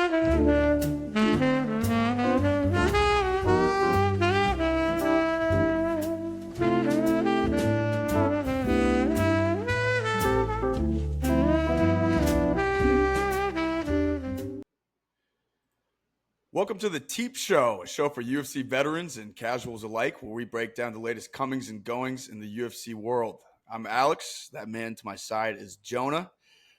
Welcome to the Teep Show, a show for UFC veterans and casuals alike, where we break down the latest comings and goings in the UFC world. I'm Alex. That man to my side is Jonah,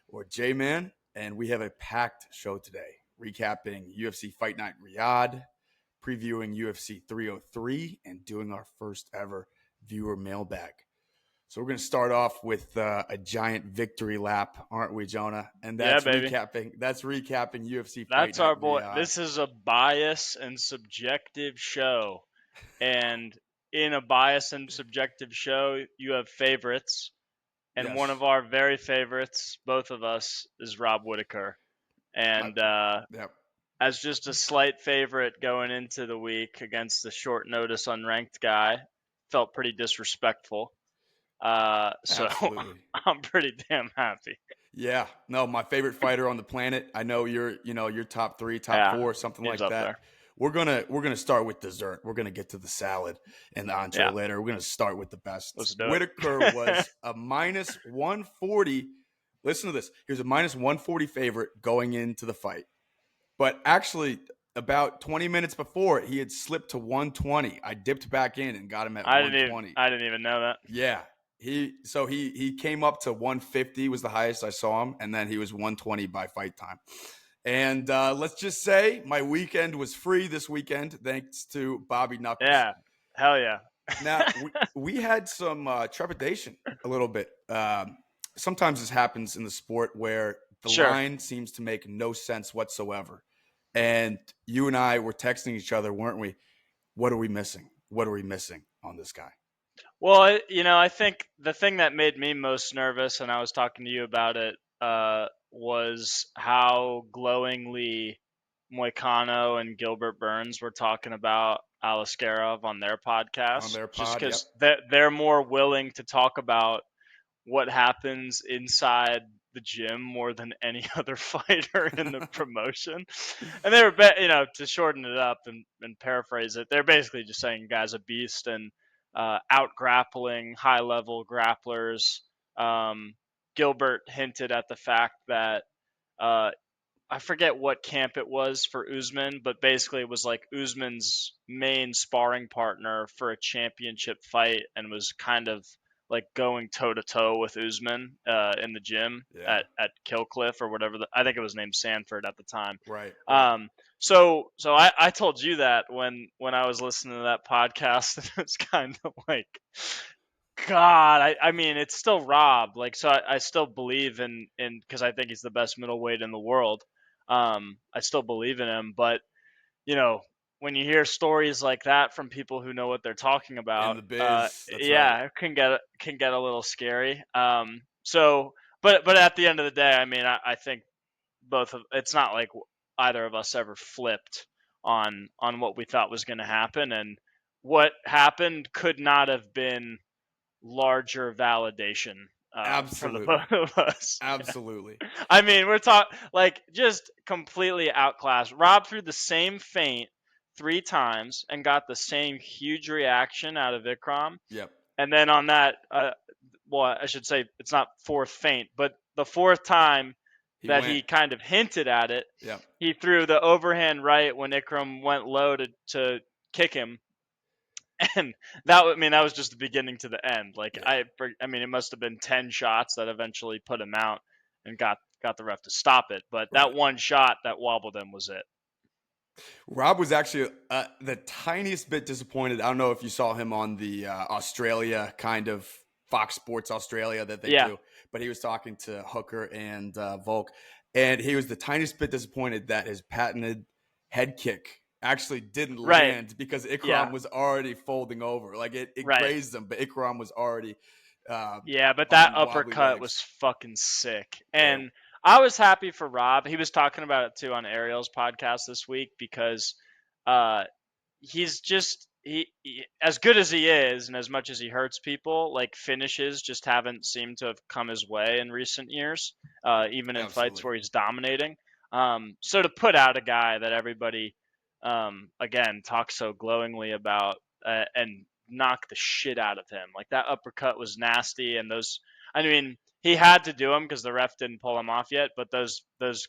or J-Man, and we have a packed show today, recapping UFC Fight Night Riyadh, previewing UFC 303, and doing our first ever viewer mailbag. So we're going to start off with a giant victory lap, aren't we, Jonah? And that's recapping UFC Fight That's Night our boy. Riyadh. This is a bias and subjective show. And in a bias and subjective show, you have favorites. And Yes. one of our very favorites, both of us, is Rob Whittaker. And as just a slight favorite going into the week against the short notice unranked guy, felt pretty disrespectful. So Absolutely. I'm pretty damn happy. Yeah. No, my favorite fighter on the planet. I know you're top 3, top 4, something like that. There. We're gonna start with dessert. We're gonna get to the salad and the entree later. We're gonna start with the best. Let's do Whittaker was a minus 140. Listen to this. He was a minus 140 favorite going into the fight. But actually, about 20 minutes before, he had slipped to 120. I dipped back in and got him at 120. I didn't even know that. Yeah. He came up to 150 was the highest I saw him, and then he was 120 by fight time. And let's just say my weekend was free this weekend thanks to Bobby Knuckles. Yeah, hell yeah. Now, we had some trepidation a little bit. Sometimes this happens in the sport where the line seems to make no sense whatsoever. And you and I were texting each other, weren't we? What are we missing? What are we missing on this guy? Well, I think the thing that made me most nervous, and I was talking to you about it, was how glowingly Moicano and Gilbert Burns were talking about Alaskarov on their podcast. Just because they're more willing to talk about what happens inside the gym more than any other fighter in the promotion. And they were, to shorten it up and paraphrase it, they're basically just saying guy's a beast and out grappling, high level grapplers. Gilbert hinted at the fact that I forget what camp it was for Usman, but basically it was like Usman's main sparring partner for a championship fight and was kind of like going toe to toe with Usman in the gym at Killcliff or whatever. I think it was named Sanford at the time. Right. So I told you that when I was listening to that podcast, and it's kind of like, God, I mean, it's still Rob. Like, so I still believe in because I think he's the best middleweight in the world. I still believe in him, but when you hear stories like that from people who know what they're talking about, in the biz, it can get a little scary. But at the end of the day, I mean, I think it's not like either of us ever flipped on what we thought was going to happen, and what happened could not have been larger validation for the both of us. Absolutely. Yeah. I mean, we're talking like just completely outclassed. Rob threw the same feint 3 times and got the same huge reaction out of Ikram. Yep. And then on that, I should say it's not 4th feint, but the 4th time he kind of hinted at it, he threw the overhand right when Ikram went low to kick him. And that was just the beginning to the end. Like, I mean, it must have been 10 shots that eventually put him out and got the ref to stop it. But that one shot that wobbled him was it. Rob was actually the tiniest bit disappointed. I don't know if you saw him on the Australia kind of Fox Sports Australia that they do, but he was talking to Hooker and Volk, and he was the tiniest bit disappointed that his patented head kick actually didn't land because Ikram was already folding over. Like it grazed him, but Ikram was already but that uppercut was fucking sick. And I was happy for Rob. He was talking about it too on Ariel's podcast this week because he's just he as good as he is and as much as he hurts people, like finishes just haven't seemed to have come his way in recent years, even in fights where he's dominating. So to put out a guy that everybody, again, talks so glowingly about and knock the shit out of him, like that uppercut was nasty, and those, I mean, he had to do them because the ref didn't pull him off yet, but those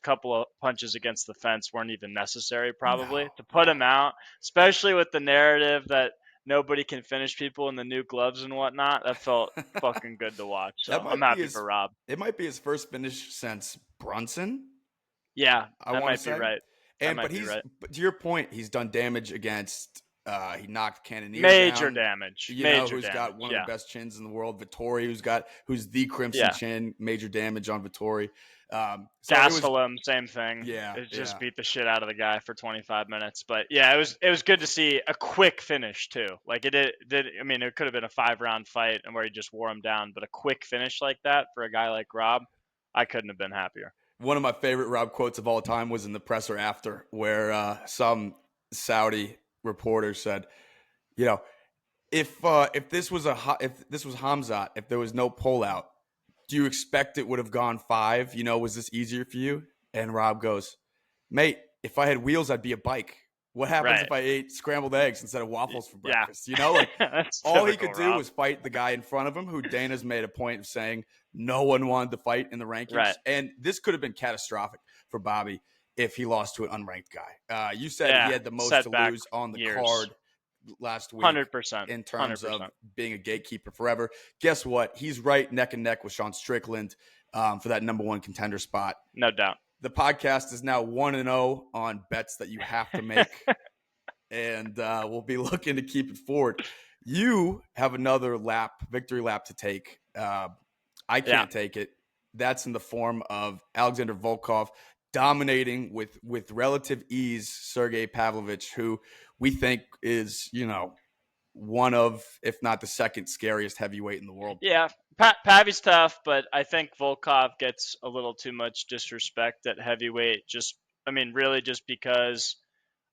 couple of punches against the fence weren't even necessary probably No, to put him no. out, especially with the narrative that nobody can finish people in the new gloves and whatnot. That felt fucking good to watch. So That I'm might be happy his. for Rob. It might be his first finish since Brunson. Yeah, I that want to might be say, right. That might be right. but to your point, he's done damage against. He knocked Cannonier Major down. damage. You know, Major who's got damage. one of the Yeah. best chins in the world. Vittori, who's the Crimson Yeah. Chin. Major damage on Vittori. So it was. Gastelum, same thing. Yeah, It just yeah. beat the shit out of the guy for 25 minutes. But yeah, it was good to see a quick finish too. Like it did I mean, it could have been a 5-round fight and where he just wore him down, but a quick finish like that for a guy like Rob, I couldn't have been happier. One of my favorite Rob quotes of all time was in the presser after, where some Saudi reporter said, "You know, if this was if this was Hamzat, if there was no pullout, do you expect it would have gone 5? You know, was this easier for you?" And Rob goes, "Mate, if I had wheels, I'd be a bike. What happens Right. if I ate scrambled eggs instead of waffles for Yeah. breakfast? You know, like That's all he typical could do Rob. was fight the guy in front of him, who Dana's made a point of saying no one wanted to fight in the rankings. Right. And this could have been catastrophic for Bobby if he lost to an unranked guy. You said he Yeah. had the most to Setback lose on the years. card last week 100%. in terms of 100%. being a gatekeeper forever. Guess what? He's right neck and neck with Sean Strickland for that number one contender spot. No doubt. The podcast is now 1-0 on bets that you have to make, and we'll be looking to keep it forward. You have another victory lap to take. I Yeah. can't take it. That's in the form of Alexander Volkov dominating with relative ease Sergey Pavlovich, who we think is, one of, if not the second scariest heavyweight in the world. Yeah, Pavy's tough, but I think Volkov gets a little too much disrespect at heavyweight. I mean, really, just because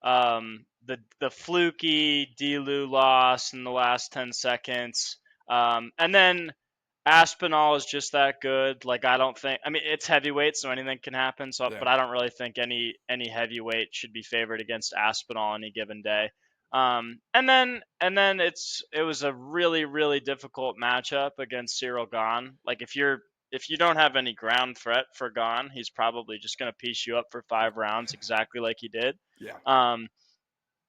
the fluky Delu loss in the last 10 seconds, and then Aspinall is just that good. Like I don't think. I mean, it's heavyweight, so anything can happen. So, Yeah. but I don't really think any heavyweight should be favored against Aspinall any given day. And then it was a really really difficult matchup against Cyril Gahn. Like if you don't have any ground threat for Gahn, he's probably just going to piece you up for 5 rounds exactly like he did. Yeah.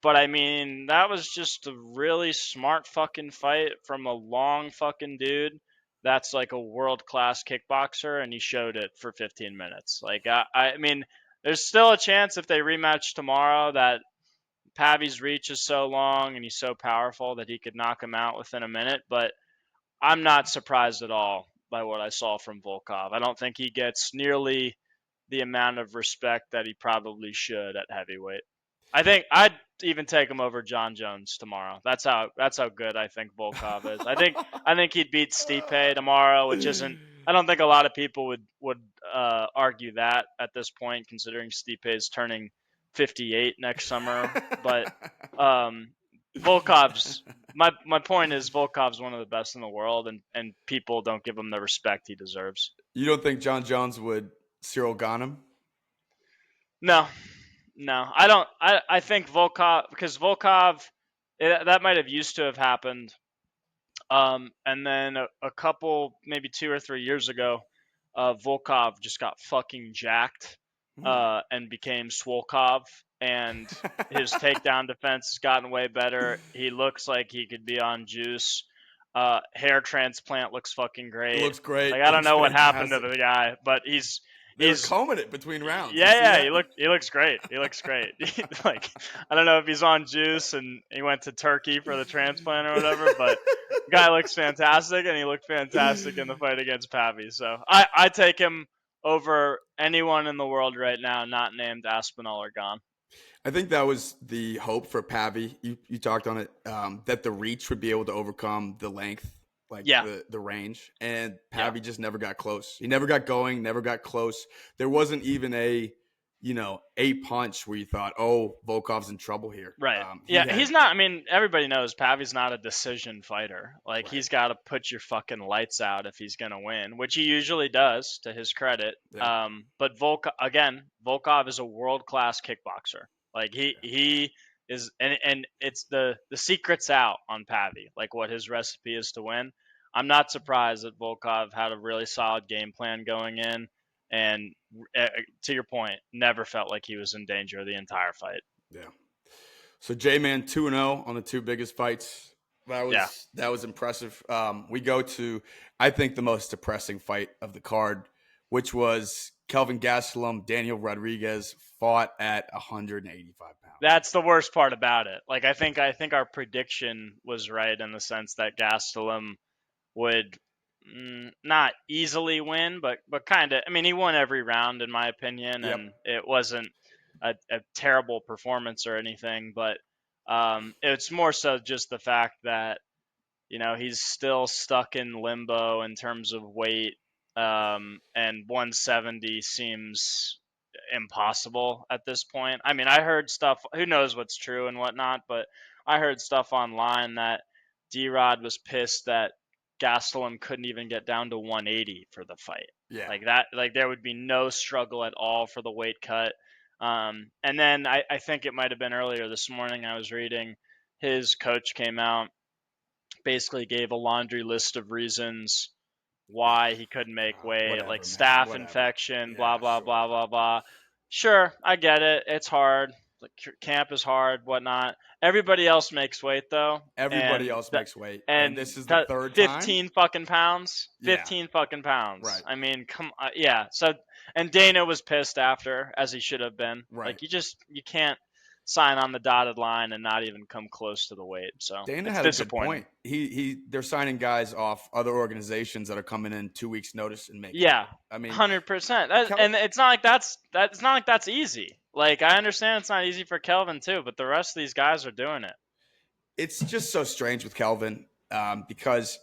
But I mean, that was just a really smart fucking fight from a long fucking dude that's like a world class kickboxer, and he showed it for 15 minutes. Like, I mean, there's still a chance if they rematch tomorrow that Pavy's reach is so long and he's so powerful that he could knock him out within a minute, but I'm not surprised at all by what I saw from Volkov. I don't think he gets nearly the amount of respect that he probably should at heavyweight. I think I'd even take him over John Jones tomorrow. That's how good I think Volkov is. I think he'd beat Stipe tomorrow, which isn't. I don't think a lot of people would argue that at this point, considering Stipe is turning 58 next summer. But um, Volkov's my point is Volkov's one of the best in the world, and people don't give him the respect he deserves. You don't think John Jones would Cyril Gahn him? No, no, I don't. I think Volkov, because Volkov, that might have used to have happened. And then a couple, maybe 2 or 3 years ago, Volkov just got fucking jacked, and became Swolkov, and his takedown defense has gotten way better. He looks like he could be on juice. Hair transplant looks fucking It great. looks great. Like I don't Looks know what happened to fantastic. the guy, but They were he's combing it between rounds. You yeah, see yeah, that? he looks great. He looks great. Like I don't know if he's on juice and he went to Turkey for the transplant or whatever, but the guy looks fantastic, and he looked fantastic in the fight against Pavi. So I take him over anyone in the world right now not named Aspinall or Gone. I think that was the hope for Pavi. You talked on it, that the reach would be able to overcome the length, like Yeah, the range, and yeah, Pavi just never got close. He never got going, never got close. There wasn't even a a punch where you thought, oh, Volkov's in trouble here. Right. He Yeah, had he's not. I mean, everybody knows Pavy's not a decision fighter. Like, right, he's got to put your fucking lights out if he's gonna win, which he usually does, to his credit. yeah, But Volkov is a world class kickboxer. Like, he is, and it's the secret's out on Pavy. Like, what his recipe is to win. I'm not surprised that Volkov had a really solid game plan going in, and to your point, never felt like he was in danger the entire fight. yeah. So J-Man 2-0 on the two biggest fights. That Yeah. was impressive. We go to, I think, the most depressing fight of the card, which was Kelvin Gastelum, Daniel Rodriguez fought at 185 pounds. That's the worst part about it. Like, I think our prediction was right in the sense that Gastelum would not easily win, but kind of. I mean, he won every round in my opinion, Yep. and it wasn't a terrible performance or anything. But it's more so just the fact that he's still stuck in limbo in terms of weight, and 170 seems impossible at this point. I mean, I heard stuff. Who knows what's true and whatnot, but I heard stuff online that D-Rod was pissed that Gastelum couldn't even get down to 180 for the fight. Yeah. Like that, like there would be no struggle at all for the weight cut. And then I think it might have been earlier this morning. I was reading his coach came out, basically gave a laundry list of reasons why he couldn't make weight, like Whatever, man. staph Whatever. infection, blah Yeah, blah sure. blah blah blah. Sure, I get it. It's hard. Like, camp is hard, whatnot. Everybody else makes weight though, Everybody else makes weight, and and this is the third time. 15 fucking pounds. Yeah. 15 fucking pounds. Right. I mean, come yeah. So, and Dana was pissed after, as he should have been. Right. Like, you can't sign on the dotted line and not even come close to the weight. So Dana it's had a good disappointing. point. They're signing guys off other organizations that are coming in 2 weeks notice and making Yeah, weight. I mean, 100%. Kel- And it's not like it's not like that's easy. Like, I understand it's not easy for Kelvin too, but the rest of these guys are doing it. it's just so strange with Kelvin because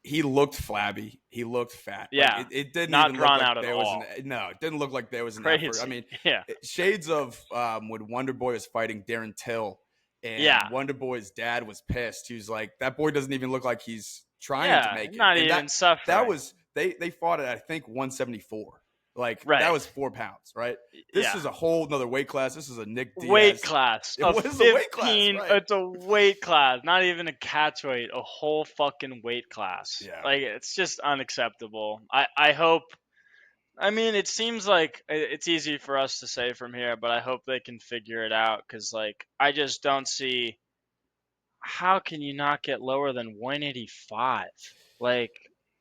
he looked flabby. He looked fat. Like Yeah, it didn't not even look drawn like out at there was all. it didn't look like there was an effort. I Crazy. mean, Yeah, shades of when Wonder Boy was fighting Darren Till, and yeah, Wonder Boy's dad was pissed. He was like, "That boy doesn't even look like he's trying to yeah. make it." Not And even that suffering. was they fought at I think 174. Like that Right. was 4 pounds, right? This Yeah. is a whole nother weight class. This is a Nick Weight Diaz. class It of was a weight class, 15. right? It's a weight class, not even a catch weight. A whole fucking weight class. Yeah. Like, it's just unacceptable. I hope. I mean, it seems like it's easy for us to say from here, but I hope they can figure it out, because, like, I just don't see how can you not get lower than 185? Like,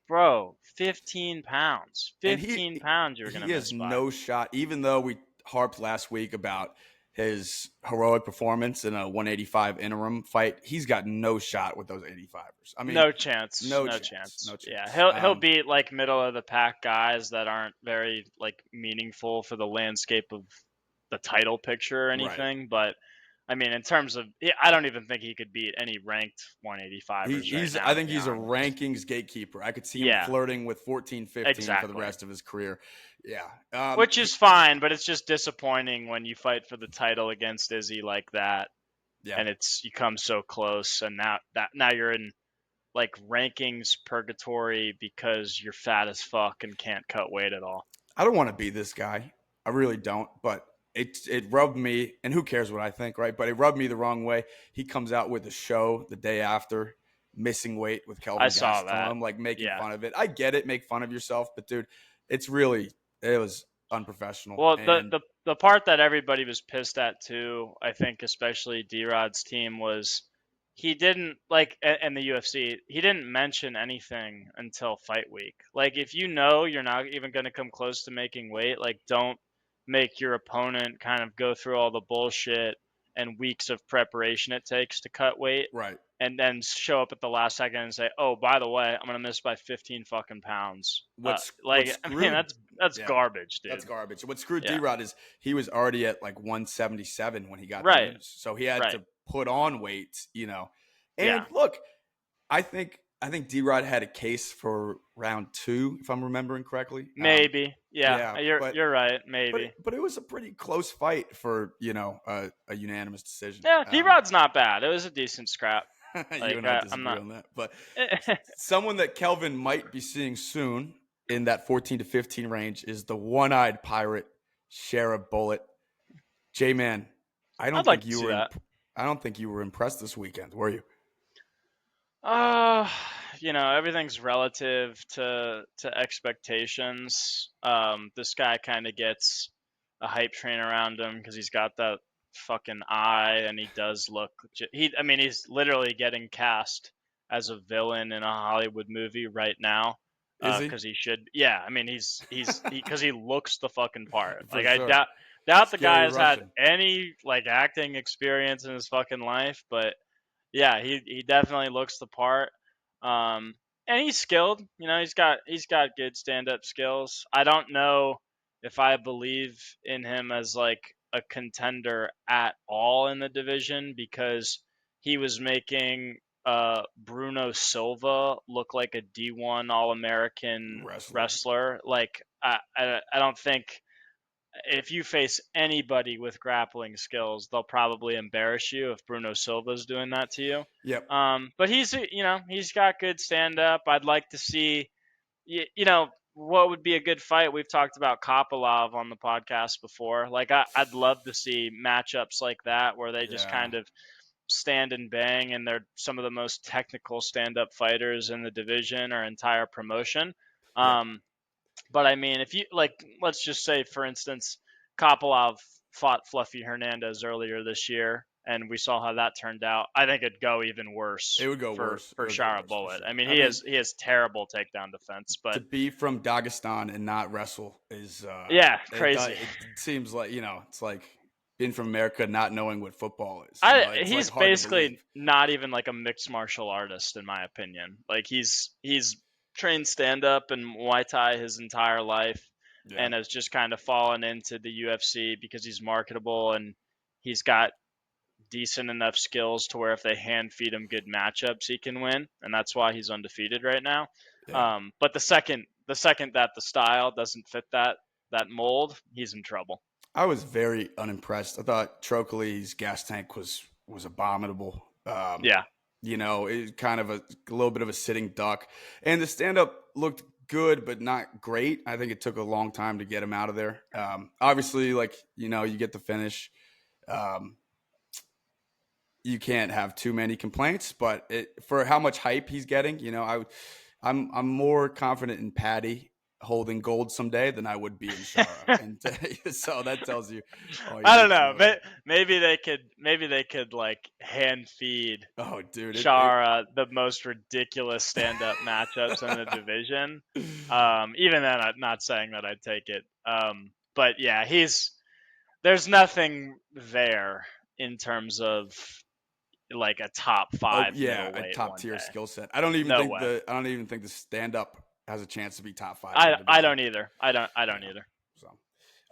bro, 15 pounds. And 15 pounds you're going to he has miss by. no shot. Even though we harped last week about his heroic performance in a 185 interim fight, he's got no shot with those 85ers. I mean, No chance. no No chance, chance. no Yeah, chance. he'll beat, like, middle of the pack guys that aren't very, like, meaningful for the landscape of the title picture or Right. anything, but I mean, in terms of, I don't even think he could beat any ranked 185ers right He's now, I to think be he's a honest. rankings gatekeeper. I could see him Yeah, flirting with 14, 15 for the exactly. rest of his career. Yeah. Which is fine, but it's just disappointing when you fight for the title against Izzy like that, yeah. and you come so close, and now you're in, like, rankings purgatory because you're fat as fuck and can't cut weight at all. I don't want to be this guy. I really don't. But it rubbed me, and who cares what I think, right? But it rubbed me the wrong way. He comes out with a show the day after, missing weight with I Kelvin saw that. Gastelum, like making Yeah. fun of it. I get it, make fun of yourself, but dude, it was unprofessional. Well, the And the the part that everybody was pissed at too, I think, especially D-Rod's team, was he didn't, like, and the UFC, he didn't mention anything until fight week. Like, if you know you're not even going to come close to making weight, like, don't make your opponent kind of go through all the bullshit and weeks of preparation it takes to cut weight, right. and then show up at the last second and say, "Oh, by the way, I'm gonna miss by 15 fucking pounds." What Like, I mean, screwed that's Yeah, garbage, that's dude. garbage. What screwed D Yeah. Rod is he was already at like 177 when he got the Right. news. So he had Right. to put on weight, you know. And Yeah. look, I think I think D-Rod had a case for round 2, if I'm remembering correctly. Maybe. Yeah, Yeah, you're right. but Maybe. it was a pretty close fight for a unanimous decision. Yeah, D-Rod's not bad. It was a decent scrap. You Like and I I'm disagree not. on that, but someone that Kelvin might be seeing soon in that 14 to 15 range is the one-eyed pirate, Shara Bullet. J-Man, I I'd don't like think to you see were that. I don't think you were impressed this weekend, were you? Uh, everything's relative to expectations. This guy kind of gets a hype train around him because he's got that fucking eye, and he does look. I mean, he's literally getting cast as a villain in a Hollywood movie right now. Is he? Because he should. Yeah, I mean, because he looks the fucking part. For Like I sure. doubt the guy Scary has had Russian. any like acting experience in his fucking life, but yeah, he definitely looks the part. Um, and he's skilled. He's got good stand up skills. I don't know if I believe in him as like a contender at all in the division because he was making Bruno Silva look like a D1 All American Wrestler. wrestler. Like I don't think if you face anybody with grappling skills, they'll probably embarrass you if Bruno Silva's doing that to you. Yep. But he's got good stand up. I'd like to see, what would be a good fight. We've talked about Kopilov on the podcast before. Like I'd love to see matchups like that where they just Yeah. kind of stand and bang, and they're some of the most technical stand up fighters in the division or entire promotion. Yep. Um, but I mean, if you like, let's just say, for instance, Kopilov fought Fluffy Hernandez earlier this year, and we saw how that turned out. I think it'd go even It worse would go for worse. It for would go Shara worse for Bullet. I sure. mean, I mean, he has terrible takedown defense, to but be from Dagestan and not wrestle is yeah, crazy. it seems like, it's like being from America not knowing what football is. It's like He's hard to basically believe. not even like a mixed martial artist, in my opinion. Like he's trained stand up and Muay Thai his entire life, Yeah. and has just kind of fallen into the UFC because he's marketable and he's got decent enough skills to where if they hand feed him good matchups, he can win, and that's why he's undefeated right now. Yeah. But the second that the style doesn't fit that mold, he's in trouble. I was very unimpressed. I thought Trocoli's gas tank was abominable. Yeah, It kind of a little bit of a sitting duck, and the stand up looked good but not great. I think it took a long time to get him out of there. Obviously, like you get the finish. Um, you can't have too many complaints, but for how much hype he's getting, I'm more confident in Patty holding gold someday than I would be in Shara, and so that tells you all you I don't need to know, know there. but maybe they could like hand feed Oh, dude, Chara the most ridiculous stand up matchups in the division. Even then, I'm not saying that I'd take it. But yeah, there's nothing there in terms of like a top oh five yeah, a middleweight top one tier day. skill set. No way. I don't even think the stand up has a chance to be top 5 in the I division. don't either. I don't Yeah. either. So,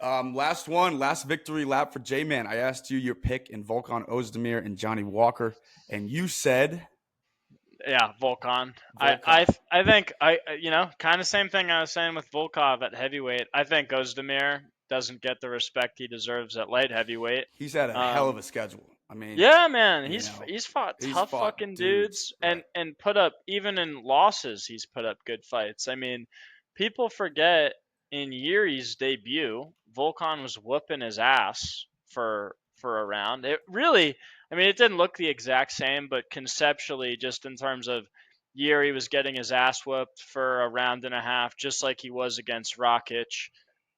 last victory lap for J Man. I asked you your pick in Volkan Ozdemir and Johnny Walker, and you said Yeah, Volkan. I I Volkov. I think kind of same thing I was saying with Volkov at heavyweight. I think Ozdemir doesn't get the respect he deserves at light heavyweight. He's had a hell of Um, a schedule. I mean, yeah, man, you he's know, he's fought he's tough fought fucking dudes, dudes right? and put up even in losses. He's put up good fights. I mean, people forget in Yuri's debut, Volkan was whooping his ass for a round. It really, I mean, it didn't look the exact same, but conceptually, just in terms of Yuri was getting his ass whooped for a round and a half, just like he was against Rakic,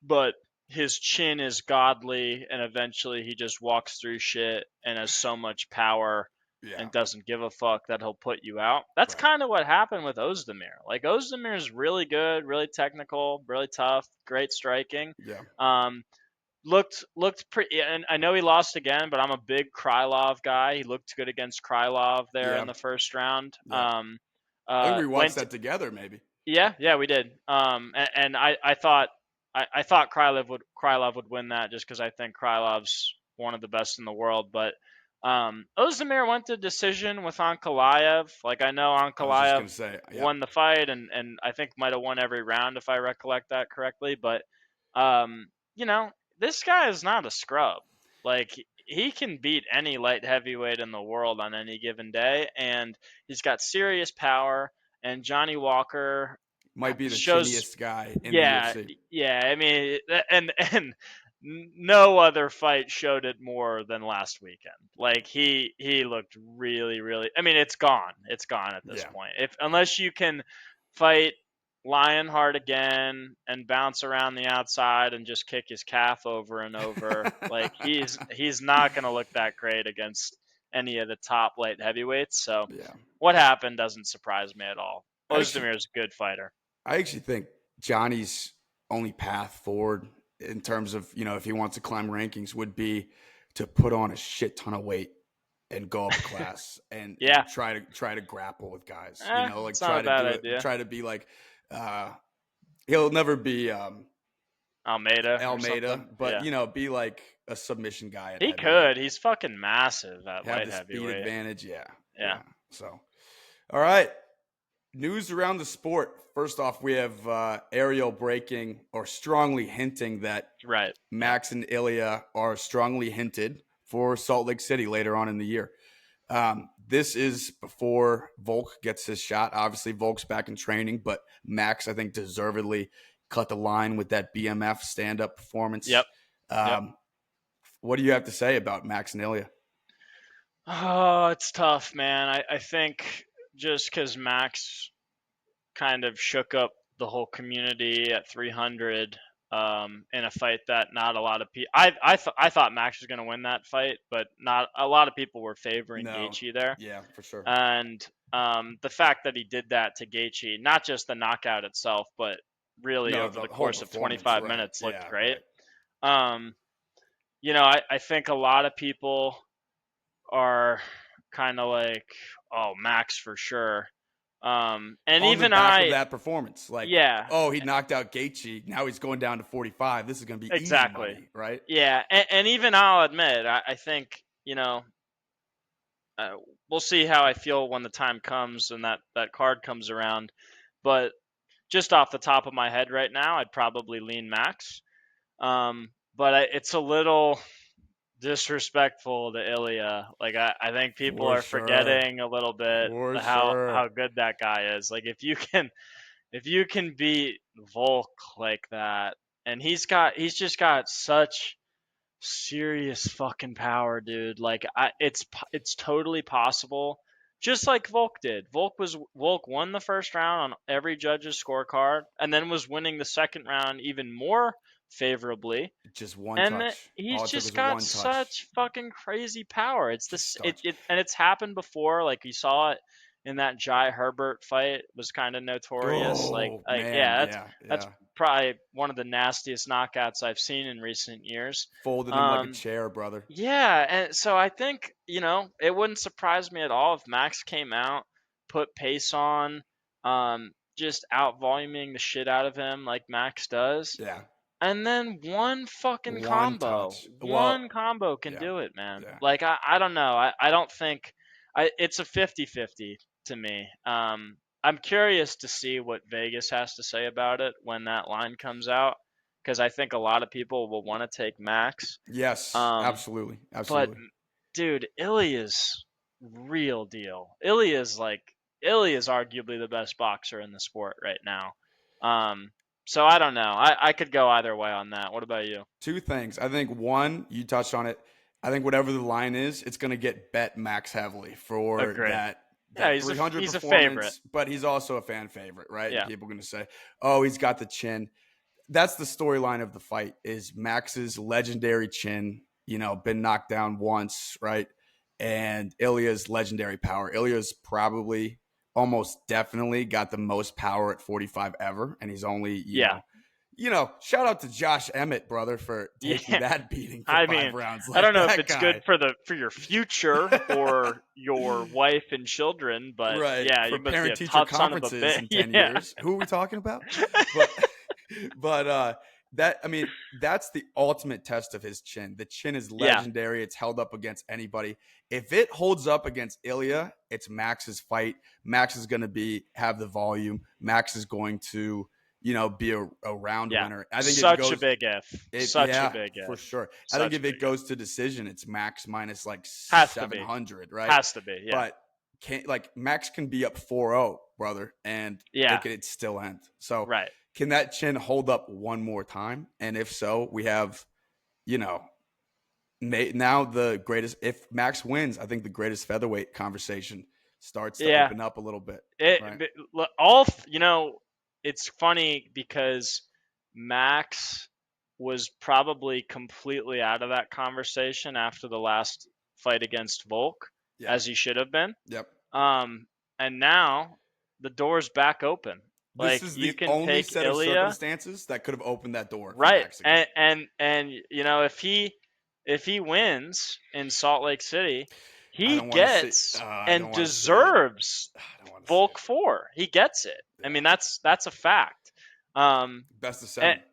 but his chin is godly, and eventually he just walks through shit and has so much power Yeah, and doesn't give a fuck that he'll put you out. That's right. kind of what happened with Ozdemir. Like Ozdemir is really good, really technical, really tough, great striking. Yeah, Um, looked pretty, and I know he lost again, but I'm a big Krylov guy. He looked good against Krylov there in yeah, the first round. yeah. I think we watched Went that together, maybe. Yeah, we did. And I thought Krylov would win that just because I think Krylov's one of the best in the world. But Ozdemir went to decision with Ankalaev. Like, I know I was just Ankalaev gonna say, yep, won the fight and I think might have won every round if I recollect that correctly. But, you know, this guy is not a scrub. Like, he can beat any light heavyweight in the world on any given day, and he's got serious power. And Johnny Walker might be the shows, chinniest guy in the yeah, UFC. yeah. I mean, and no other fight showed it more than last weekend. Like, he looked really, really. I mean, it's gone. It's gone at this Yeah, point. If unless you can fight Lionheart again and bounce around the outside and just kick his calf over and over, like, he's not gonna look that great against any of the top light heavyweights. So yeah. what happened doesn't surprise me at all. Actually, Ozdemir's a good fighter. I actually think Johnny's only path forward in terms of, if he wants to climb rankings would be to put on a shit ton of weight and go up a class and Yeah, try to grapple with guys, like it's not a bad idea. try to be like he'll never be Almeida or Almeida, something. but Yeah. be like a submission guy at He heavyweight. could. He's fucking massive at Have light the speed heavyweight. advantage, yeah. Yeah. Yeah. So, all right. News around the sport. First off, we have Ariel breaking or strongly hinting that Right. Max and Ilya are strongly hinted for Salt Lake City later on in the year. This is before Volk gets his shot. Obviously, Volk's back in training, but Max, I think, deservedly cut the line with that BMF stand-up performance. Yep. Yep. What do you have to say about Max and Ilya? Oh, it's tough, man. I think just because Max kind of shook up the whole community at 300 in a fight that not a lot of people. I thought Max was going to win that fight, but not a lot of people were favoring No. Gaethje there. Yeah, for sure. And the fact that he did that to Gaethje, not just the knockout itself, but really over the whole course of 25 right. minutes looked Yeah, great. right. I think a lot of people are kind of like, oh, Max for sure. And On even the back of that performance, like, yeah, oh, he knocked out Gaethje. Now he's going down to 45. This is going to be easy exactly. money, right? Yeah, and even I'll admit, I think, we'll see how I feel when the time comes and that card comes around. But just off the top of my head right now, I'd probably lean Max. But it's a little disrespectful to Ilya. Like, I think people For are sure. forgetting a little bit For how sure. good that guy is. Like, if you can beat Volk like that, and he's just got such serious fucking power, dude. Like, it's totally possible. Just like Volk did. Volk won the first round on every judge's scorecard, and then was winning the second round even more favorably. Just one And touch. he's All it took just was got one touch. such fucking crazy power. It's Just this touch. and it's happened before. Like, you saw it in that Jai Herbert fight, was kind of notorious. Oh, Like, man. yeah, Yeah. that's Yeah. probably one of the nastiest knockouts I've seen in recent years. Folded him like a chair, brother. Yeah, and so I think, it wouldn't surprise me at all if Max came out, put pace on, just out voluming the shit out of him like Max does. Yeah. And then one fucking One combo. touch. Well, One combo can yeah. do it, man. Yeah. Like, I don't know. I don't think it's a 50-50 to me. I'm curious to see what Vegas has to say about it when that line comes out, because I think a lot of people will want to take Max. Yes. Absolutely. But Absolutely. dude, Ilya's real deal. Ilya's arguably the best boxer in the sport right now. So I don't know. I could go either way on that. What about you? Two things. I think one, you touched on it. I think whatever the line is, it's going to get bet Max heavily for Agree. Yeah, that 300 he's a performance, favorite. but he's also a fan favorite, right? Yeah. And people are going to say, "Oh, he's got the chin." That's the storyline of the fight is Max's legendary chin, been knocked down once, right? And Ilya's legendary power. Ilya's probably almost definitely got the most power at 45 ever, and he's only, Yeah. Shout out to Josh Emmett, brother, for taking Yeah. that beating for I 5 mean, rounds. I Like don't know if that it's guy. good for your future or your wife and children, but Right. yeah, For you must be parent a teacher tough son of a conferences bitch. in 10 Yeah. years. Who are we talking about? But I mean, that's the ultimate test of his chin. The chin is Yeah, legendary. It's held up against anybody. If it holds up against Ilya, it's Max's fight. Max is going to have the volume. Max is going to, be a round yeah. winner. I think if it Such a goes, big if. Such a yeah, big for if. sure. I think Such a if big it if. goes to decision, it's Max minus like Has to be. 700, right? Has to be. Yeah. But can't like Max can be up 4-0, brother, and Yeah. it still end. So Right. can that chin hold up one more time? And if so, we have, you know, now the greatest. If Max wins, I think the greatest featherweight conversation starts to Yeah. open up a little bit, right? It's funny because Max was probably completely out of that conversation after the last fight against Volk, Yeah. as he should have been. Yep. Um, and now the door's back open. This Like is you the can only take set of Ilya, circumstances that could have opened that door for right? Max again. And if he wins in Salt Lake City, I he don't want to see. gets I don't and want to see it. deserves I don't want to see Volk it. 4. He gets it. I Yeah. mean, that's a fact. Um, Best of and, 7.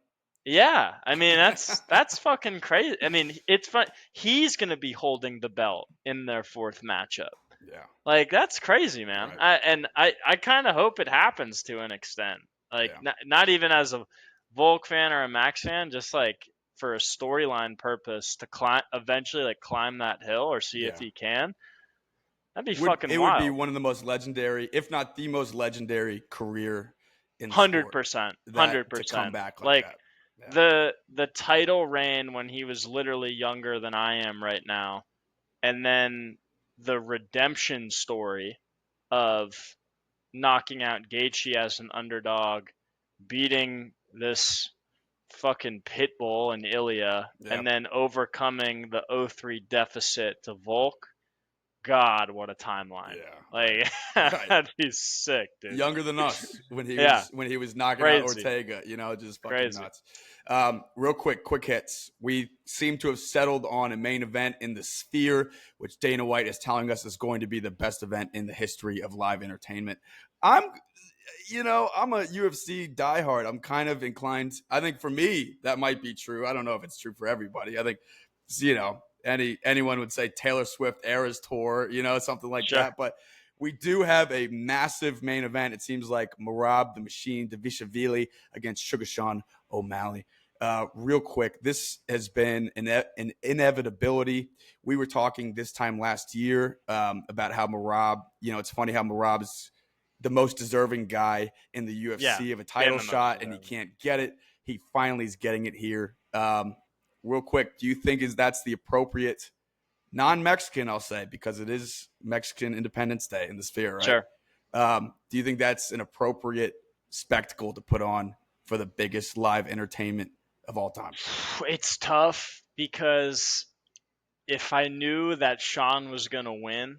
yeah, I mean that's fucking crazy. I mean, it's fun. He's gonna be holding the belt in their fourth matchup. Yeah. Like that's crazy, man. Right. I kind of hope it happens to an extent. Like Yeah. not even as a Volk fan or a Max fan, just like for a storyline purpose to eventually like climb that hill or see if Yeah. he can. That'd be Would fucking it would be wild. one of the most legendary, if not the most legendary career in the Hundred sport percent, hundred that to come percent. back like Like that. Yeah. the title reign when he was literally younger than I am right now, and then the redemption story of knocking out Gaethje as an underdog, beating this fucking pit bull in Ilya, Yeah. and then overcoming the 0-3 deficit to Volk. God, what a timeline! Yeah. Like Right. Right. that'd be sick, dude. Younger than us when he Yeah, was knocking out crazy, Ortega, just fucking crazy. nuts. Real quick hits. We seem to have settled on a main event in the Sphere, which Dana White is telling us is going to be the best event in the history of live entertainment. I'm I'm a UFC diehard. I'm kind of inclined. I think for me, that might be true. I don't know if it's true for everybody. I think, anyone would say Taylor Swift Eras Tour, something like Sure. that. But we do have a massive main event. It seems like Marab the Machine Davishvili against Sugar Sean O'Malley. Real quick, this has been an inevitability. We were talking this time last year about how Marab, it's funny how Marab is the most deserving guy in the Yeah, UFC of a been title the most shot, and he deserving. can't get it. He finally is getting it here. Real quick, do you think that's the appropriate non-Mexican? I'll say because it is Mexican Independence Day in the Sphere, right? Sure. Do you think that's an appropriate spectacle to put on for the biggest live entertainment of all time? It's tough because if I knew that Sean was gonna win,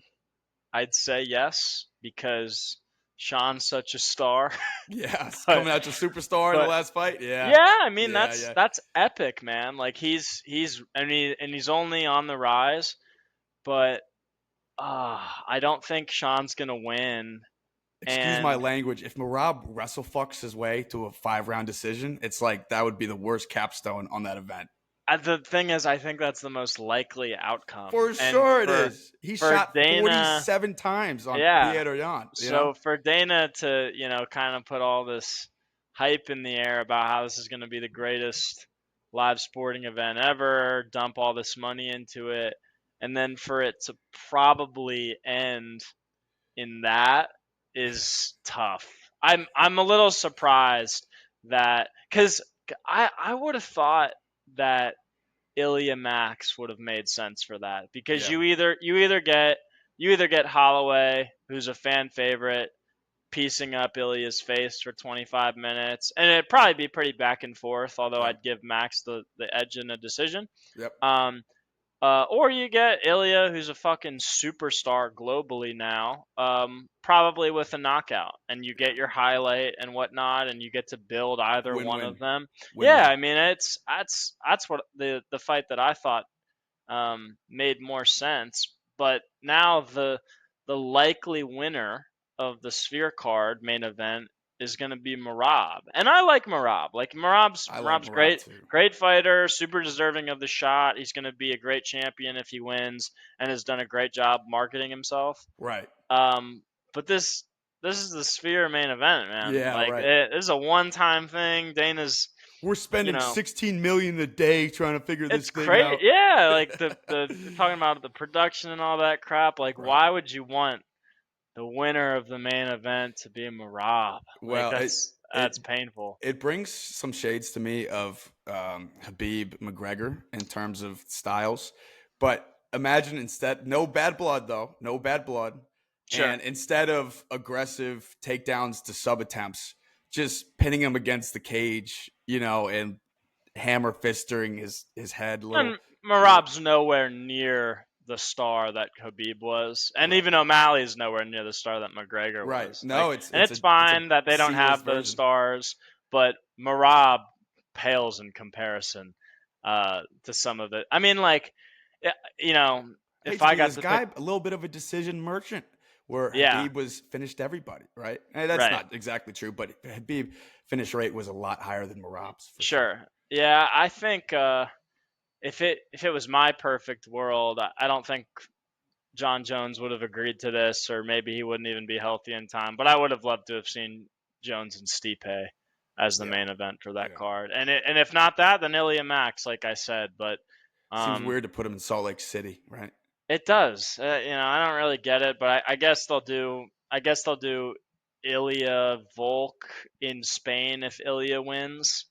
I'd say yes because Sean's such a star. Yes, but coming out to superstar in the but last fight. Yeah, yeah, I mean yeah, that's yeah. that's epic, man. Like he's only on the rise, but I don't think Sean's gonna win. Excuse my And language. If Marab wrestle fucks his way to a 5-round decision, it's like that would be the worst capstone on that event. the thing is, I think that's the most likely outcome. For And sure it is. He for shot Dana, 47 times on yeah. Pietro Yan, So for Dana to, kind of put all this hype in the air about how this is going to be the greatest live sporting event ever, dump all this money into it, and then for it to probably end in that is tough. I'm a little surprised that cuz I would have thought that Ilya Max would have made sense for that because Yeah, you either get Holloway, who's a fan favorite, piecing up Ilya's face for 25 minutes, and it'd probably be pretty back and forth. Although yeah, I'd give Max the edge in a decision. yep, Um, or you get Ilya, who's a fucking superstar globally now, probably with a knockout, and you yeah. get your highlight and whatnot, and you get to build either one Win-win, of them. Yeah, win-win. I mean that's what the fight that I thought made more sense. But now the likely winner of the Sphere card main event is going to be Merab. And I like Merab. Like I like Merab's Marab great, too. great fighter, super deserving of the shot. He's going to be a great champion if he wins, and has done a great job marketing himself. Right. But this is the Sphere main event, man. Yeah, Like right. this is a one-time thing. Dana's, We're you spending know, $16 million a day trying to figure this it's thing crazy. out. Yeah, like the talking about the production and all that crap. Like, Right. why would you want the winner of the main event to be Marab? Like Well, that's painful. it brings some shades to me of Habib McGregor in terms of styles. But imagine instead, no bad blood though, no bad blood. Sure. And instead of aggressive takedowns to sub attempts, just pinning him against the cage, and hammer fisting his head, And little Marab's nowhere near the star that Khabib was, and right, even O'Malley's nowhere near the star that McGregor right. was. Like, No, it's and it's it's a it's a fine that they don't C-list have those version. stars, but Marab pales in comparison to some of it. I mean, like, you know, Hate if to I be got this to pick, guy, a little bit of a decision merchant where yeah, Habib was finished everybody, right? And that's right, not exactly true, but Habib finish rate was a lot higher than Marab's for sure. sure, yeah. I think if it was my perfect world, I don't think John Jones would have agreed to this, or maybe he wouldn't even be healthy in time. But I would have loved to have seen Jones and Stipe as the Yeah, main event for that yeah. card, and if not that, then Ilya Max, like I said. But Seems um, weird to put him in Salt Lake City, right? it does. I don't really get it, but I guess they'll do. I guess they'll do Ilya Volk in Spain if Ilya wins.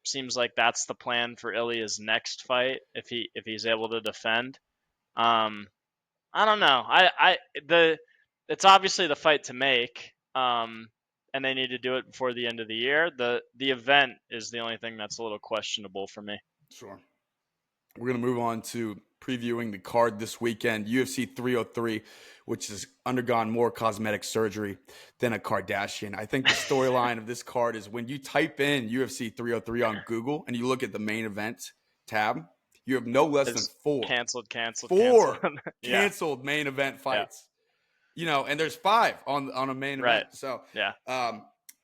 Seems like that's the plan for Ilya's next fight if he's able to defend. Um, I don't know. It's obviously the fight to make. And they need to do it before the end of the year. The event is the only thing that's a little questionable for me. Sure. We're going to move on to previewing the card this weekend, UFC 303, which has undergone more cosmetic surgery than a Kardashian. I think the storyline of this card is when you type in UFC 303 on Google and you look at the main event tab, you have no less than It's canceled, canceled, canceled. four Yeah, canceled main event yeah, fights. And there's five on a main right. event. So, Yeah,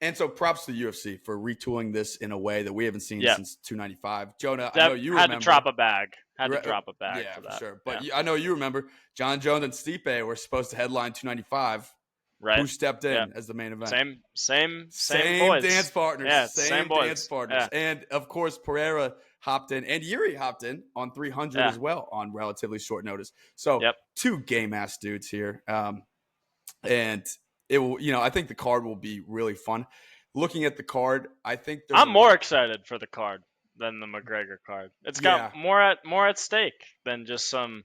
and so props to the UFC for retooling this in a way that we haven't seen yeah. since 295. Jonah, I know That you had to drop remember. a bag. Had to Re- drop a bag Yeah, for for that. sure. Yeah, But I know you remember John Jones and Stipe were supposed to headline 295. right. Who stepped Yeah, in as the main event? same Same dance boys. partners. Yeah, it's the same Same dance boys. partners. Yeah, And of course, Pereira hopped in and Yuri hopped in on 300 yeah, as well on relatively short notice. So yep. two game ass dudes here. And it will, I think the card will be really fun. Looking at the card, I think there's a I'm lot. more excited for the card than the McGregor card. It's got Yeah. more at stake than just some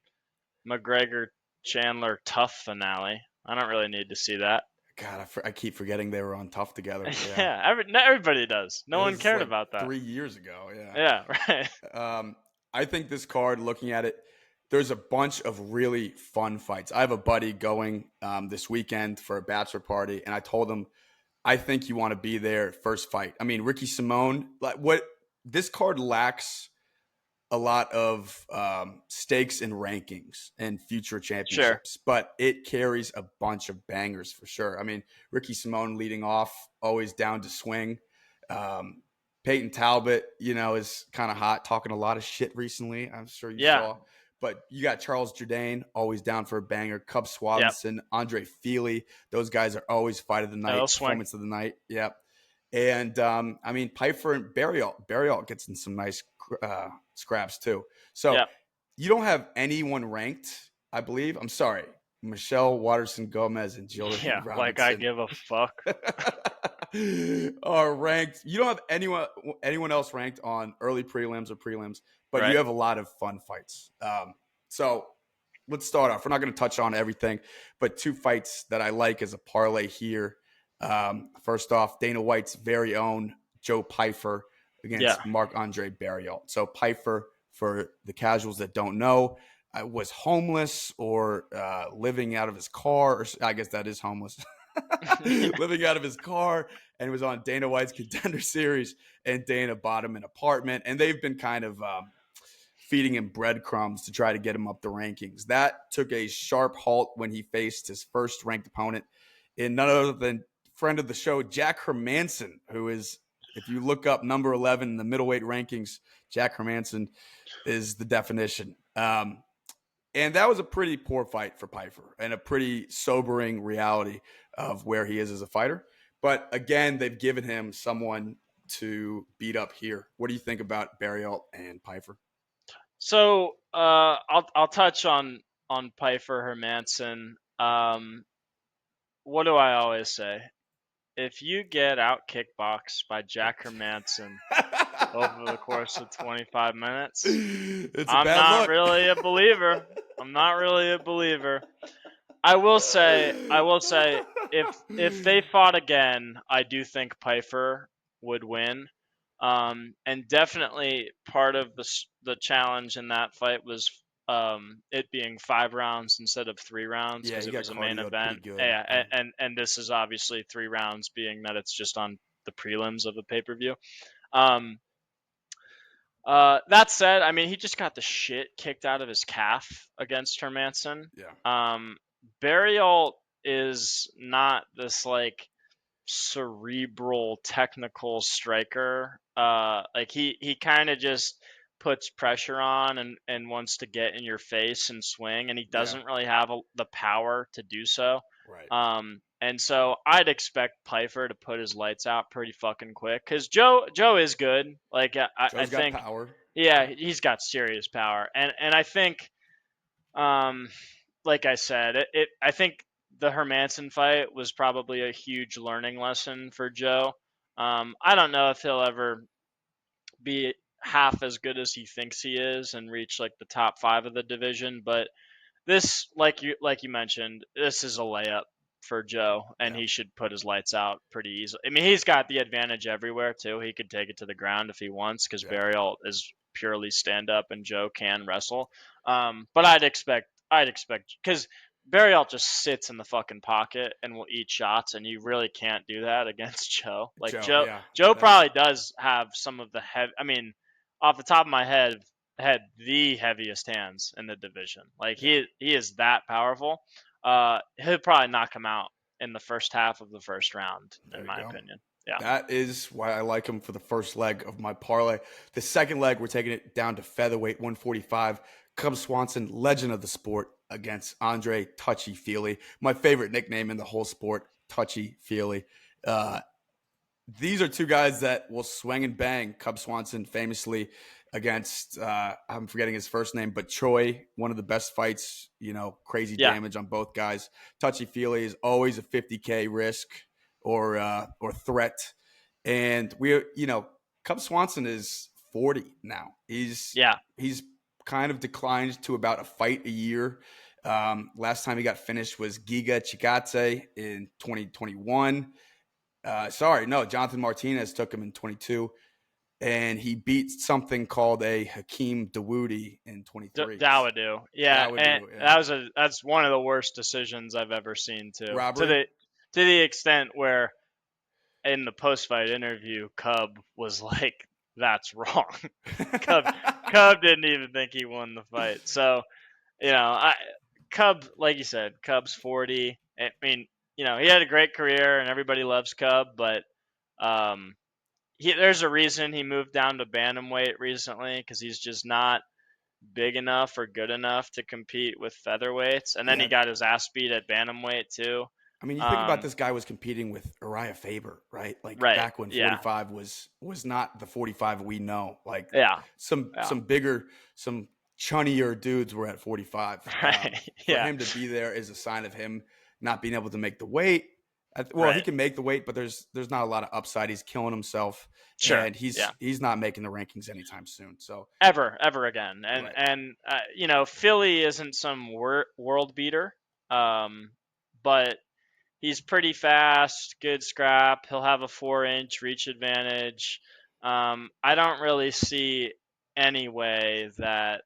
McGregor Chandler tough finale. I don't really need to see that. God, I keep forgetting they were on Tough together. Yeah. Yeah, everybody does. No It one was cared like about that. 3 years ago. Yeah. Yeah, right. I think this card, looking at it, there's a bunch of really fun fights. I have a buddy going this weekend for a bachelor party, and I told him, I think you want to be there first fight. I mean, Ricky Simone, like what this card lacks a lot of stakes and rankings and future Sure. championships, but it carries a bunch of bangers for sure. I mean, Ricky Simone leading off, always down to swing. Um, Peyton Talbot, is kind of hot, talking a lot of shit recently. I'm sure you Yeah. saw. But you got Charles Jourdain, always down for a banger. Cub Yep. Swanson, Andre Feely. Those guys are always fight of the They'll night, swing. performance of the night. Yep. And I mean, Pfeiffer and Barrialt gets in some nice scraps too. So Yep. you don't have anyone ranked, I believe. I'm sorry, Michelle Watterson Gomez and Yeah. Jillian Like I Robinson give a fuck. are ranked. You don't have anyone else ranked on early prelims, but you Right. have a lot of fun fights. So let's start off. We're not going to touch on everything, but two fights that I like as a parlay here. First off, Dana White's very own Joe Pfeiffer Yeah. against Marc-Andre Barriault. So Pfeiffer, for the casuals that don't know, was homeless or living out of his car. Or I guess that is homeless. Living out of his car, and was on Dana White's Contender Series, and Dana bought him an apartment, and they've been kind of feeding him breadcrumbs to try to get him up the rankings. That took a sharp halt when he faced his first ranked opponent in none other than friend of the show, Jack Hermanson, who is, if you look up number 11 in the middleweight rankings, Jack Hermanson is the definition. And that was a pretty poor fight for Pyfer and a pretty sobering reality of where he is as a fighter. But again, they've given him someone to beat up here. What do you think about Barrialt and Pyfer? So I'll touch on Pyfer Hermanson. What do I always say? If you get out kickboxed by Jack Hermanson over the course of 25 minutes, It's a I'm bad not look. really a believer. I'm not really a believer. I will say, if they fought again, I do think Pyfer would win. And definitely part of the challenge in that fight was it being 5 rounds instead of 3 rounds Yeah, because he it got was a main cardioed pretty event. good. Yeah, Yeah. and this is obviously 3 rounds, being that it's just on the prelims of the pay per view. Um, that said, I mean, he just got the shit kicked out of his calf against Hermanson. Yeah. Barrialt is not this like cerebral technical striker. Like he kind of just puts pressure on and wants to get in your face and swing, and he Yeah. doesn't really have the power to do so. Right. And so I'd expect Pyfer to put his lights out pretty fucking quick because Joe is good. Like I Joe's got think, power. yeah, Yeah. he's got serious power, and I think, um, like I said, I think the Hermanson fight was probably a huge learning lesson for Joe. I don't know if he'll ever be half as good as he thinks he is and reach like the top 5 of the division, but this, like you mentioned, this is a layup for Joe, and Yeah. he should put his lights out pretty easily. I mean, he's got the advantage everywhere too. He could take it to the ground if he wants because Yeah. Barrialt is purely stand up and Joe can wrestle. But I'd expect because Barrialt just sits in the fucking pocket and will eat shots, and you really can't do that against Joe. Like Joe. Joe, Yeah. Joe That is. probably does have some of the heavy. I mean, off the top of my head, had the heaviest hands in the division. Like Yeah. he is that powerful. He'll probably knock him out in the first half of the first round, There in you my go. opinion. Yeah. That is why I like him for the first leg of my parlay. The second leg, we're taking it down to featherweight 145. Cub Swanson, legend of the sport, against Andre Touchy Feely. My favorite nickname in the whole sport, Touchy Feely. These are two guys that will swing and bang. Cub Swanson famously against, I'm forgetting his first name, but Troy, one of the best fights, crazy Yeah. damage on both guys. Touchy Feely is always a 50K risk or threat. And Cub Swanson is 40 now. Yeah. He's kind of declined to about a fight a year. Last time he got finished was Giga Chikadze in 2021. Sorry, no, Jonathan Martinez took him in 22, and he beat something called a Hakeem Dawoodi in 23. Dawodu. Yeah, That would and do, yeah. that's one of the worst decisions I've ever seen too. To Robbery. the extent where in the post fight interview, Cub was like, "That's wrong." Cub Cub didn't even think he won the fight. So Cub, like you said, Cub's 40. I mean, he had a great career and everybody loves Cub, but um, there's a reason he moved down to bantamweight recently because he's just not big enough or good enough to compete with featherweights. And then he Yeah. got his ass beat at bantamweight too. I mean, you think about Um, this guy was competing with Uriah Faber, right? Like right. back when Yeah. 45 was not the 45 we know. Like Yeah. some Yeah. some bigger, some chunnier dudes were at 45. Right. For Yeah. him to be there is a sign of him not being able to make the weight. Well, he Right. can make the weight, but there's not a lot of upside. He's killing himself, Sure. and he's Yeah. he's not making the rankings anytime soon. So Ever again. And right, and Philly isn't some world beater, but he's pretty fast, good scrap. He'll have a 4-inch reach advantage. I don't really see any way that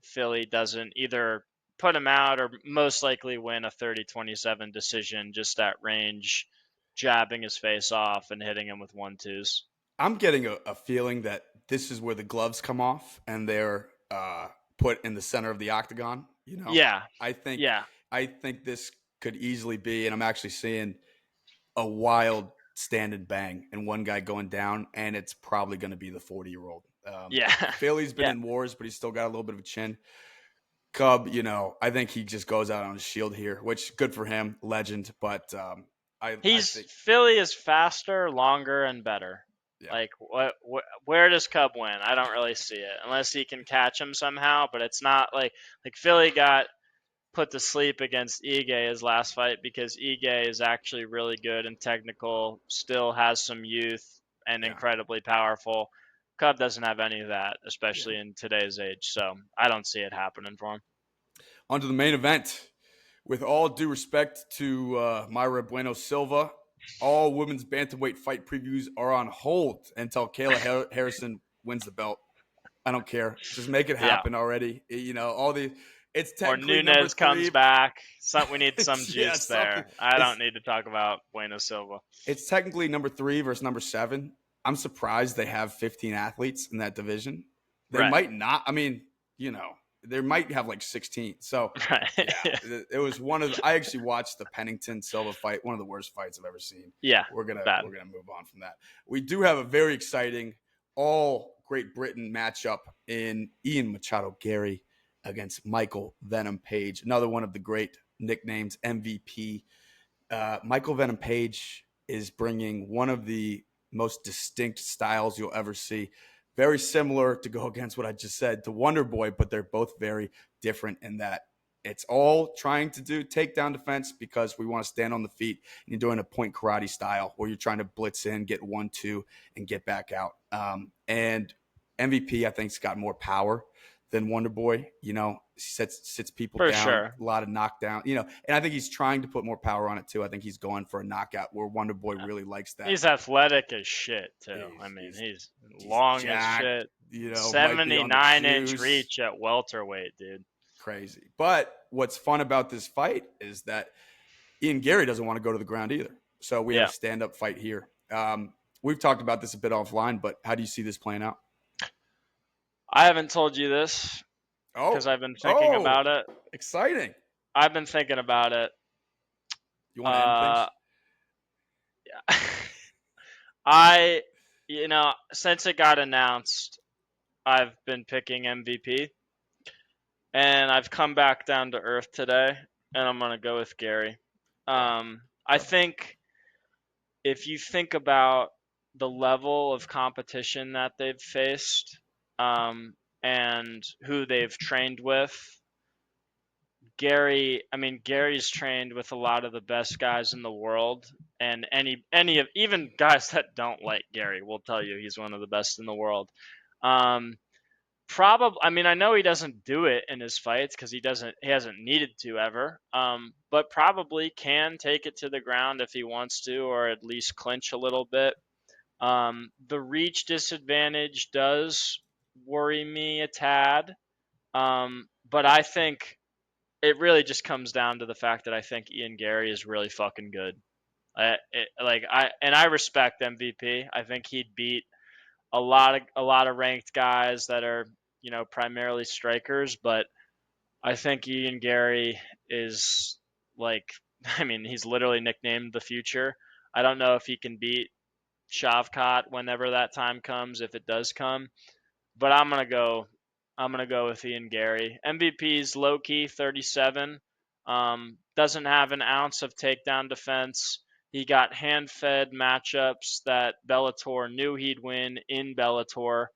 Philly doesn't either put him out or most likely win a 30-27 decision just at range, jabbing his face off and hitting him with 1-2s. I'm getting a feeling that this is where the gloves come off and they're put in the center of the octagon. Yeah. I think Yeah. I think this could easily be, and I'm actually seeing a wild stand and bang and one guy going down, and it's probably going to be the 40-year-old. Yeah. Philly's been Yeah. in wars, but he's still got a little bit of a chin. Cub, I think he just goes out on his shield here, which good for him, legend. But I think, Philly is faster, longer, and better. yeah, Like where does Cub win? I don't really see it unless he can catch him somehow. But it's not like Philly got put to sleep against Ige his last fight because Ige is actually really good and technical, still has some youth and yeah, incredibly powerful. Cub doesn't have any of that, yeah. especially in today's age. So I don't see it happening for him. On to the main event. With all due respect to Myra Bueno Silva, all women's bantamweight fight previews are on hold until Kayla Harrison wins the belt. I don't care. Just make it Yeah. happen already. All the. It's Or technically number Nunez comes 3. back. We need some Yeah, juice something. there. I It's don't need to talk about Bueno Silva. it's technically number 3 versus number 7. I'm surprised they have 15 athletes in that division. They Right. might not. I mean, they might have like 16. So, Right. yeah, it was I actually watched the Pennington Silva fight, one of the worst fights I've ever seen. Yeah. We're gonna Bad. we're gonna move on from that. We do have a very exciting all Great Britain matchup in Ian Machado Gary against Michael Venom Page, another one of the great nicknames, MVP. Michael Venom Page is bringing one of the most distinct styles you'll ever see. Very similar, to go against what I just said, to Wonder Boy, but they're both very different in that it's all trying to do takedown defense because we want to stand on the feet, and you're doing a point karate style where you're trying to blitz in, get 1-2, and get back out. And MVP, I think, has got more power than Wonder Boy. Sits people For down, sure. a lot of knockdown. And I think he's trying to put more power on it too. I think he's going for a knockout where Wonder Boy really likes that. He's athletic as shit, too. I He's mean, he's, he's he's long as jacked. shit. Might be on the 79-inch juice. reach at welterweight, dude. Crazy. But what's fun about this fight is that Ian Gary doesn't want to go to the ground either. So we have Yeah. a stand-up fight here. We've talked about this a bit offline, but how do you see this playing out? I haven't told you this because Oh, I've been thinking about it. exciting. I've been thinking about it. You want to end Uh, things? yeah. I, since it got announced, I've been picking MVP, and I've come back down to earth today, and I'm gonna go with Gary. Yeah. I Okay. think if you think about the level of competition that they've faced, and who they've trained with, Gary's trained with a lot of the best guys in the world, and any of even guys that don't like Gary will tell you he's one of the best in the world. Um, Probably, I know he doesn't do it in his fights because he hasn't needed to ever. But probably can take it to the ground if he wants to, or at least clinch a little bit. The reach disadvantage does worry me a tad. But I think it really just comes down to the fact that I think Ian Gary is really fucking good. I respect MVP. I think he'd beat a lot of ranked guys that are primarily strikers, but I think Ian Gary is like, he's literally nicknamed the future. I don't know if he can beat Shavkat whenever that time comes, if it does come, but I'm gonna go with Ian Gary. MVP's low key 37. Doesn't have an ounce of takedown defense. He got hand fed matchups that Bellator knew he'd win in Bellator.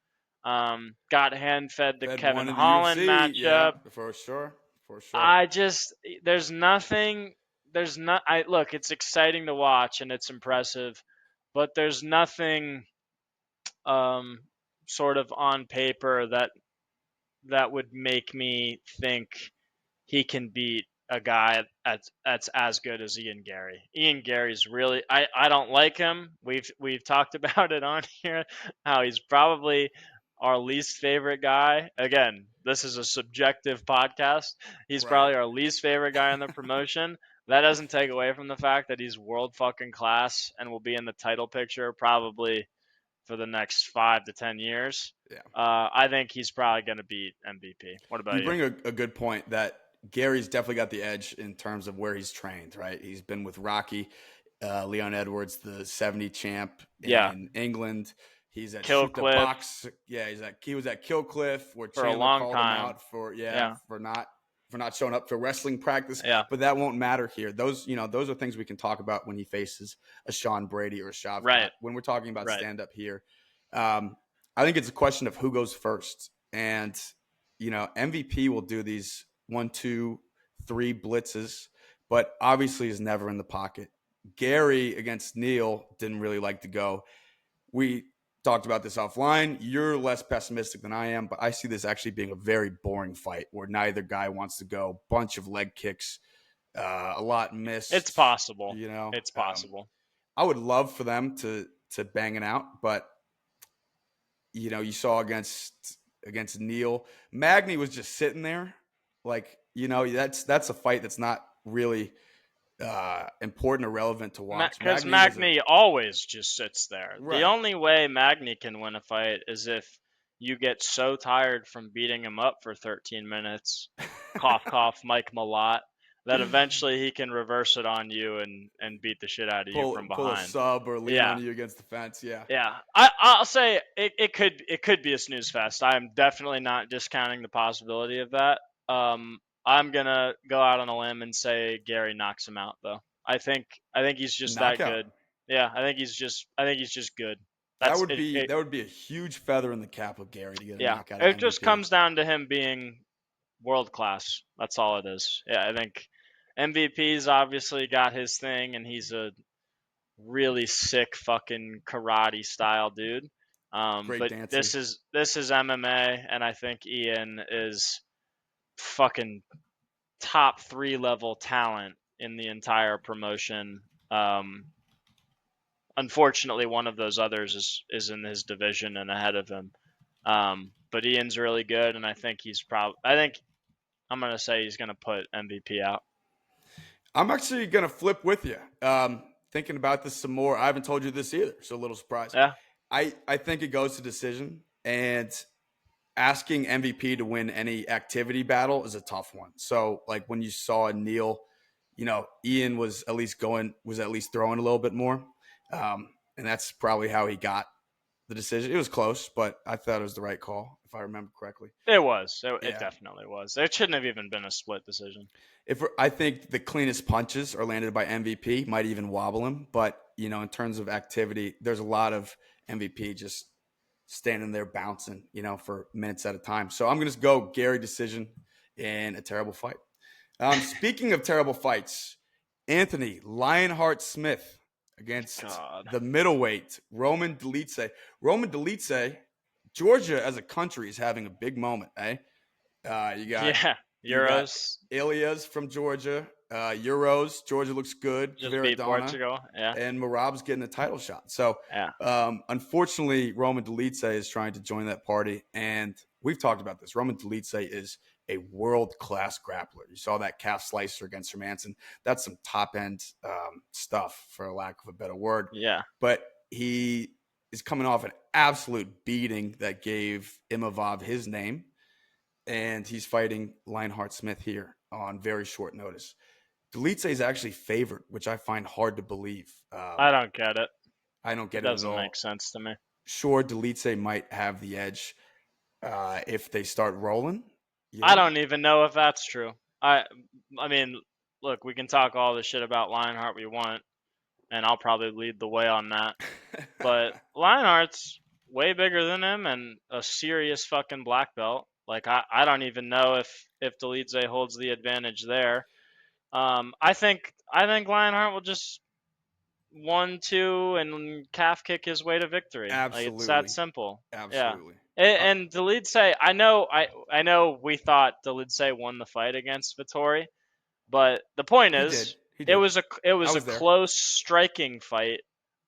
Got hand fed the Fed Kevin one in the Holland UFC. Yeah, matchup. for sure. For sure. I just there's nothing. There's not. I look. It's exciting to watch and it's impressive, but there's nothing um, sort of on paper that would make me think he can beat a guy that's as good as Ian Gary. Ian Gary's really I don't like him. We've talked about it on here how he's probably our least favorite guy. Again, this is a subjective podcast. He's Right. probably our least favorite guy in the promotion. That doesn't take away from the fact that he's world fucking class and will be in the title picture probably for the next 5 to 10 years. Yeah. I think he's probably going to beat MVP. What about You you? bring a good point that Gary's definitely got the edge in terms of where he's trained, right? He's been with Rocky. Leon Edwards, the 70 champ Yeah, in England. He's at Kill Shoot the Cliff Box. Yeah, he was at Kill Cliff where for a Chandler long called him time. out for Yeah, not showing up for wrestling practice. yeah, But that won't matter here. Those are things we can talk about when he faces a Sean Brady or a Shavkat. right, When we're talking about right. stand up here, I think it's a question of who goes first. And MVP will do these 1, 2, 3 blitzes, but obviously is never in the pocket. Gary against Neil didn't really like to go. We talked about this offline. You're less pessimistic than I am, but I see this actually being a very boring fight where neither guy wants to go. Bunch of leg kicks, a lot It's missed. possible. You know, It's possible. I would love for them to bang it out, but you saw against Neil, Magny was just sitting there, like that's a fight that's not really important or relevant to watch. Because Magny was a Magny always just sits there. The right. only way Magny can win a fight is if you get so tired from beating him up for 13 minutes, cough cough Mike Malott, that eventually he can reverse it on you and beat the shit out of you from pull a behind. sub or lean on Yeah. you against the fence. Yeah, Yeah, I'll say it could be a snooze fest. I'm definitely not discounting the possibility of that. I'm gonna go out on a limb and say Gary knocks him out though. I think he's just that knockout. good. Yeah, I think he's just good. That That's would it, be it. that would be a huge feather in the cap of Gary to get a Yeah, knockout of it just MVP. comes down to him being world class. That's all it is. Yeah, I think MVP's obviously got his thing, and he's a really sick fucking karate style dude. Great But dancing. this is MMA, and I think Ian is fucking top 3 level talent in the entire promotion. Um, Unfortunately, one of those others is in his division and ahead of him. But Ian's really good, and I think he's probably. I think I'm gonna say he's gonna put MVP out. I'm actually gonna flip with you. Thinking about this some more. I haven't told you this either, so a little surprise. Yeah, I think it goes to decision, and asking MVP to win any activity battle is a tough one. So like when you saw Neil, Ian was at least throwing a little bit more, and that's probably how he got the decision. It was close, but I thought it was the right call if I remember correctly. it was. It Yeah, definitely was. It shouldn't have even been a split decision. if I think the cleanest punches are landed by MVP, might even wobble him, but in terms of activity, there's a lot of MVP just standing there bouncing, for minutes at a time. So I'm going to go Gary decision in a terrible fight. Speaking of terrible fights, Anthony Lionheart Smith against God. the middleweight Roman Dolidze. Roman Dolidze, Georgia as a country is having a big moment, eh? You got Yeah, you got Euros Ilias from Georgia, Euros. Georgia looks good. just beat Viradona Portugal. Yeah, and Marab's getting a title shot. So, yeah, unfortunately, Roman Dolidze is trying to join that party, and we've talked about this. Roman Dolidze is a world class grappler. You saw that calf slicer against Hermanson. That's some top end stuff, for a lack of a better word. yeah. But he is coming off an absolute beating that gave Imavov his name, and he's fighting Lionheart Smith here on very short notice. Dolidze is actually favored, which I find hard to believe. I don't get it. I don't It get it at doesn't make all. sense to me. Sure, Dolidze might have the edge if they start rolling. I don't even know if that's true. I, I mean, look, we can talk all the shit about Lionheart we want, and I'll probably lead the way on that. But Lionheart's way bigger than him and a serious fucking black belt. Like I don't even know if Dolidze holds the advantage there. I think Lionheart will just 1-2 and calf kick his way to victory. Like it's that Absolutely, simple. Yeah. absolutely. And Dolidze, I know we thought Dolidze won the fight against Vittori, but the point He did. is He it did. was a it I was a was there. close striking fight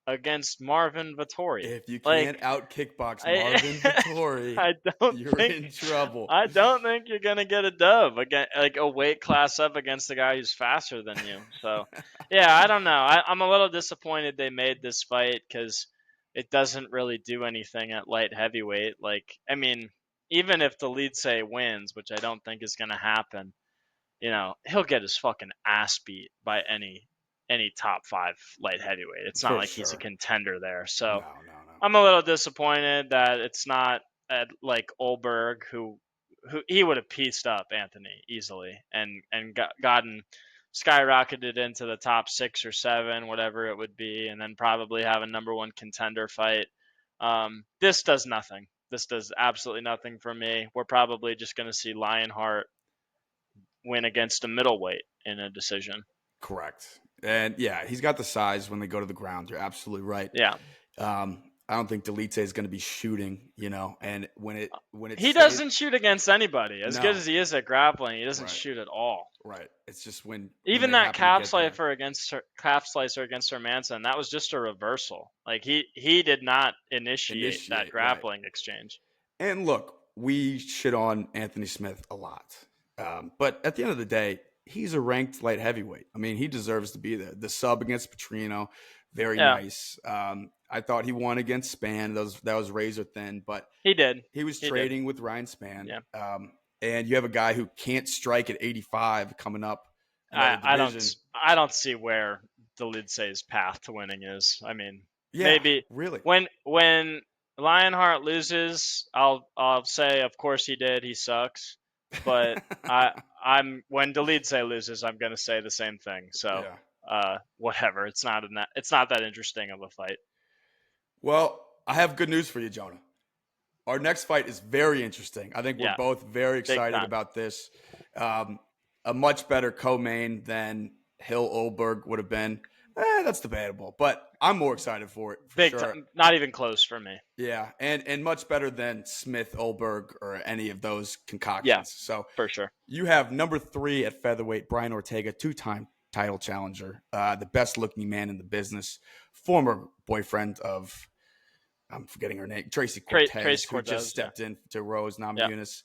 against Marvin Vittori. If you Like can't out kickbox I Marvin Vittori, I don't you're think in trouble. I don't think you're gonna get a dub again, like a weight class up against a guy who's faster than you. So, yeah, I don't know. I'm a little disappointed they made this fight because it doesn't really do anything at light heavyweight. Like, I mean, even if the lead say wins, which I don't think is gonna happen, he'll get his fucking ass beat by any top 5 light heavyweight. It's not For like he's a sure. contender there. So No, no, no. I'm a little disappointed that it's not like Olberg, who he would have pieced up Anthony easily and gotten skyrocketed into the top 6 or 7, whatever it would be, and then probably have a number 1 contender fight. This does nothing. This does absolutely nothing for me. We're probably just going to see Lionheart win against a middleweight in a decision. Correct. And yeah, he's got the size when they go to the ground. You're absolutely right. Yeah. I don't think Delite is going to be shooting, and when it He stays, doesn't shoot against anybody. As good no, as he is at grappling, he doesn't right, shoot at all. right. It's just when Even they that happen to get there. calf slicer against Hermanson, that was just a reversal. Like he did not initiate that Right. grappling exchange. And look, we shit on Anthony Smith a lot, but at the end of the day, he's a ranked light heavyweight. I mean, he deserves to be there. The sub against Petrino, very Yeah, nice. I thought he won against Spann. That was razor thin, but he did. he was He did. trading with Ryan Spann. Yeah. And you have a guy who can't strike at 85 coming up another I don't division. I don't see where the Lidsey's path to winning is. I mean, Yeah, maybe really. when Lionheart loses, I'll say of course he did. He sucks. But I'm when Delidze loses, I'm gonna say the same thing. So Yeah. whatever. It's not that interesting of a fight. Well, I have good news for you, Jonah. Our next fight is very interesting. I think we're Yeah, both very big excited time. about this. Um, a much better co-main than Hill Olberg would have been. That's debatable, but I'm more excited for it for Big sure. time. Not even close for me. Yeah, and much better than Smith, Olberg, or any of those Yeah, concoctions. So for sure. you have number 3 at featherweight, Brian Ortega, 2-time title challenger, the best looking man in the business, former boyfriend of, I'm forgetting her name, Tracy Cortez, Trace who just Cortez. Yeah, stepped in to Rose yeah. Namajunas,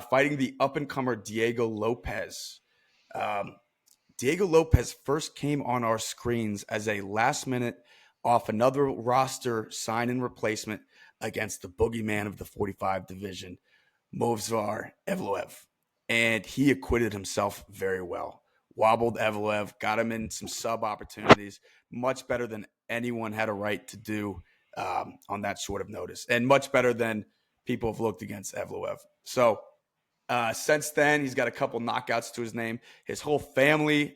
fighting the up and comer Diego Lopez. Um, Diego Lopez first came on our screens as a last minute off another roster sign and replacement against the boogeyman of the 45 division, Movsar Evloev. And he acquitted himself very well. Wobbled Evloev, got him in some sub opportunities, much better than anyone had a right to do on that short of notice, and much better than people have looked against Evloev. So since then, he's got a couple knockouts to his name. His whole family,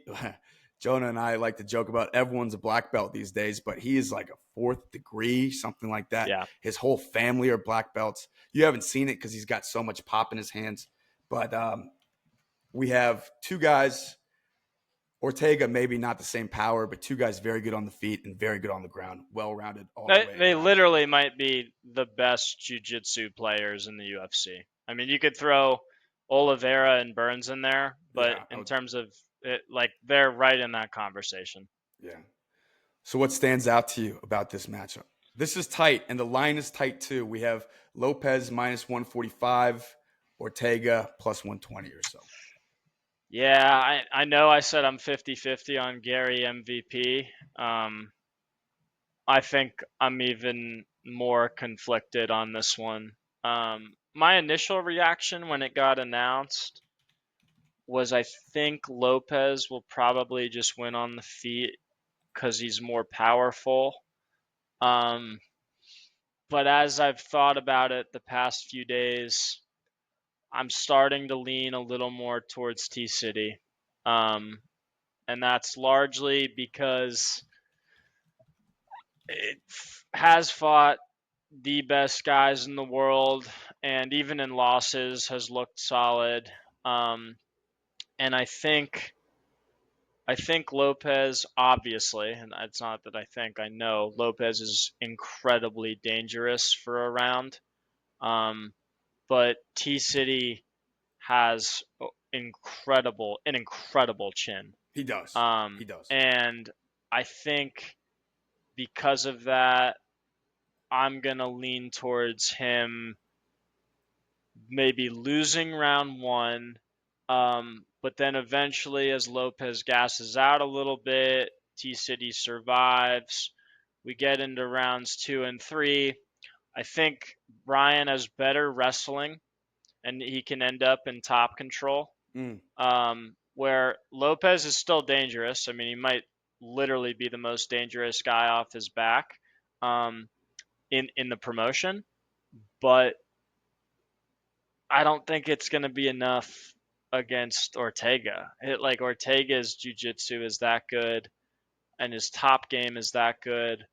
Jonah and I like to joke about everyone's a black belt these days, but he is like a 4th degree, something like that. Yeah. His whole family are black belts. You haven't seen it because he's got so much pop in his hands. But we have 2 guys. Ortega, maybe not the same power, but 2 guys very good on the feet and very good on the ground, well-rounded all the way They around. literally might be the best jiu-jitsu players in the UFC. I mean, you could throw Oliveira and Burns in there, but Yeah, in terms of it, like they're right in that conversation. yeah. So what stands out to you about this matchup? This is tight, and the line is tight too. We have Lopez minus 145, Ortega plus 120 or so. Yeah, I know I said I'm 50-50 on Gary MVP. I think I'm even more conflicted on this one. My initial reaction when it got announced was I think Lopez will probably just win on the feet because he's more powerful. Um, but as I've thought about it the past few days, I'm starting to lean a little more towards T City. Um, and that's largely because it has fought the best guys in the world, and even in losses has looked solid. And I think Lopez, obviously, and it's not that I think, I know Lopez is incredibly dangerous for a round. Um, but T City has an incredible chin. He does. Um, He does. and I think because of that, I'm gonna lean towards him maybe losing round 1, but then eventually, as Lopez gasses out a little bit, T City survives. We get into rounds 2 and 3. I think Brian has better wrestling, and he can end up in top control. Mm, Where Lopez is still dangerous. I mean, he might literally be the most dangerous guy off his back um, in the promotion. But I don't think it's going to be enough against Ortega. Like Ortega's jiu-jitsu is that good and his top game is that good.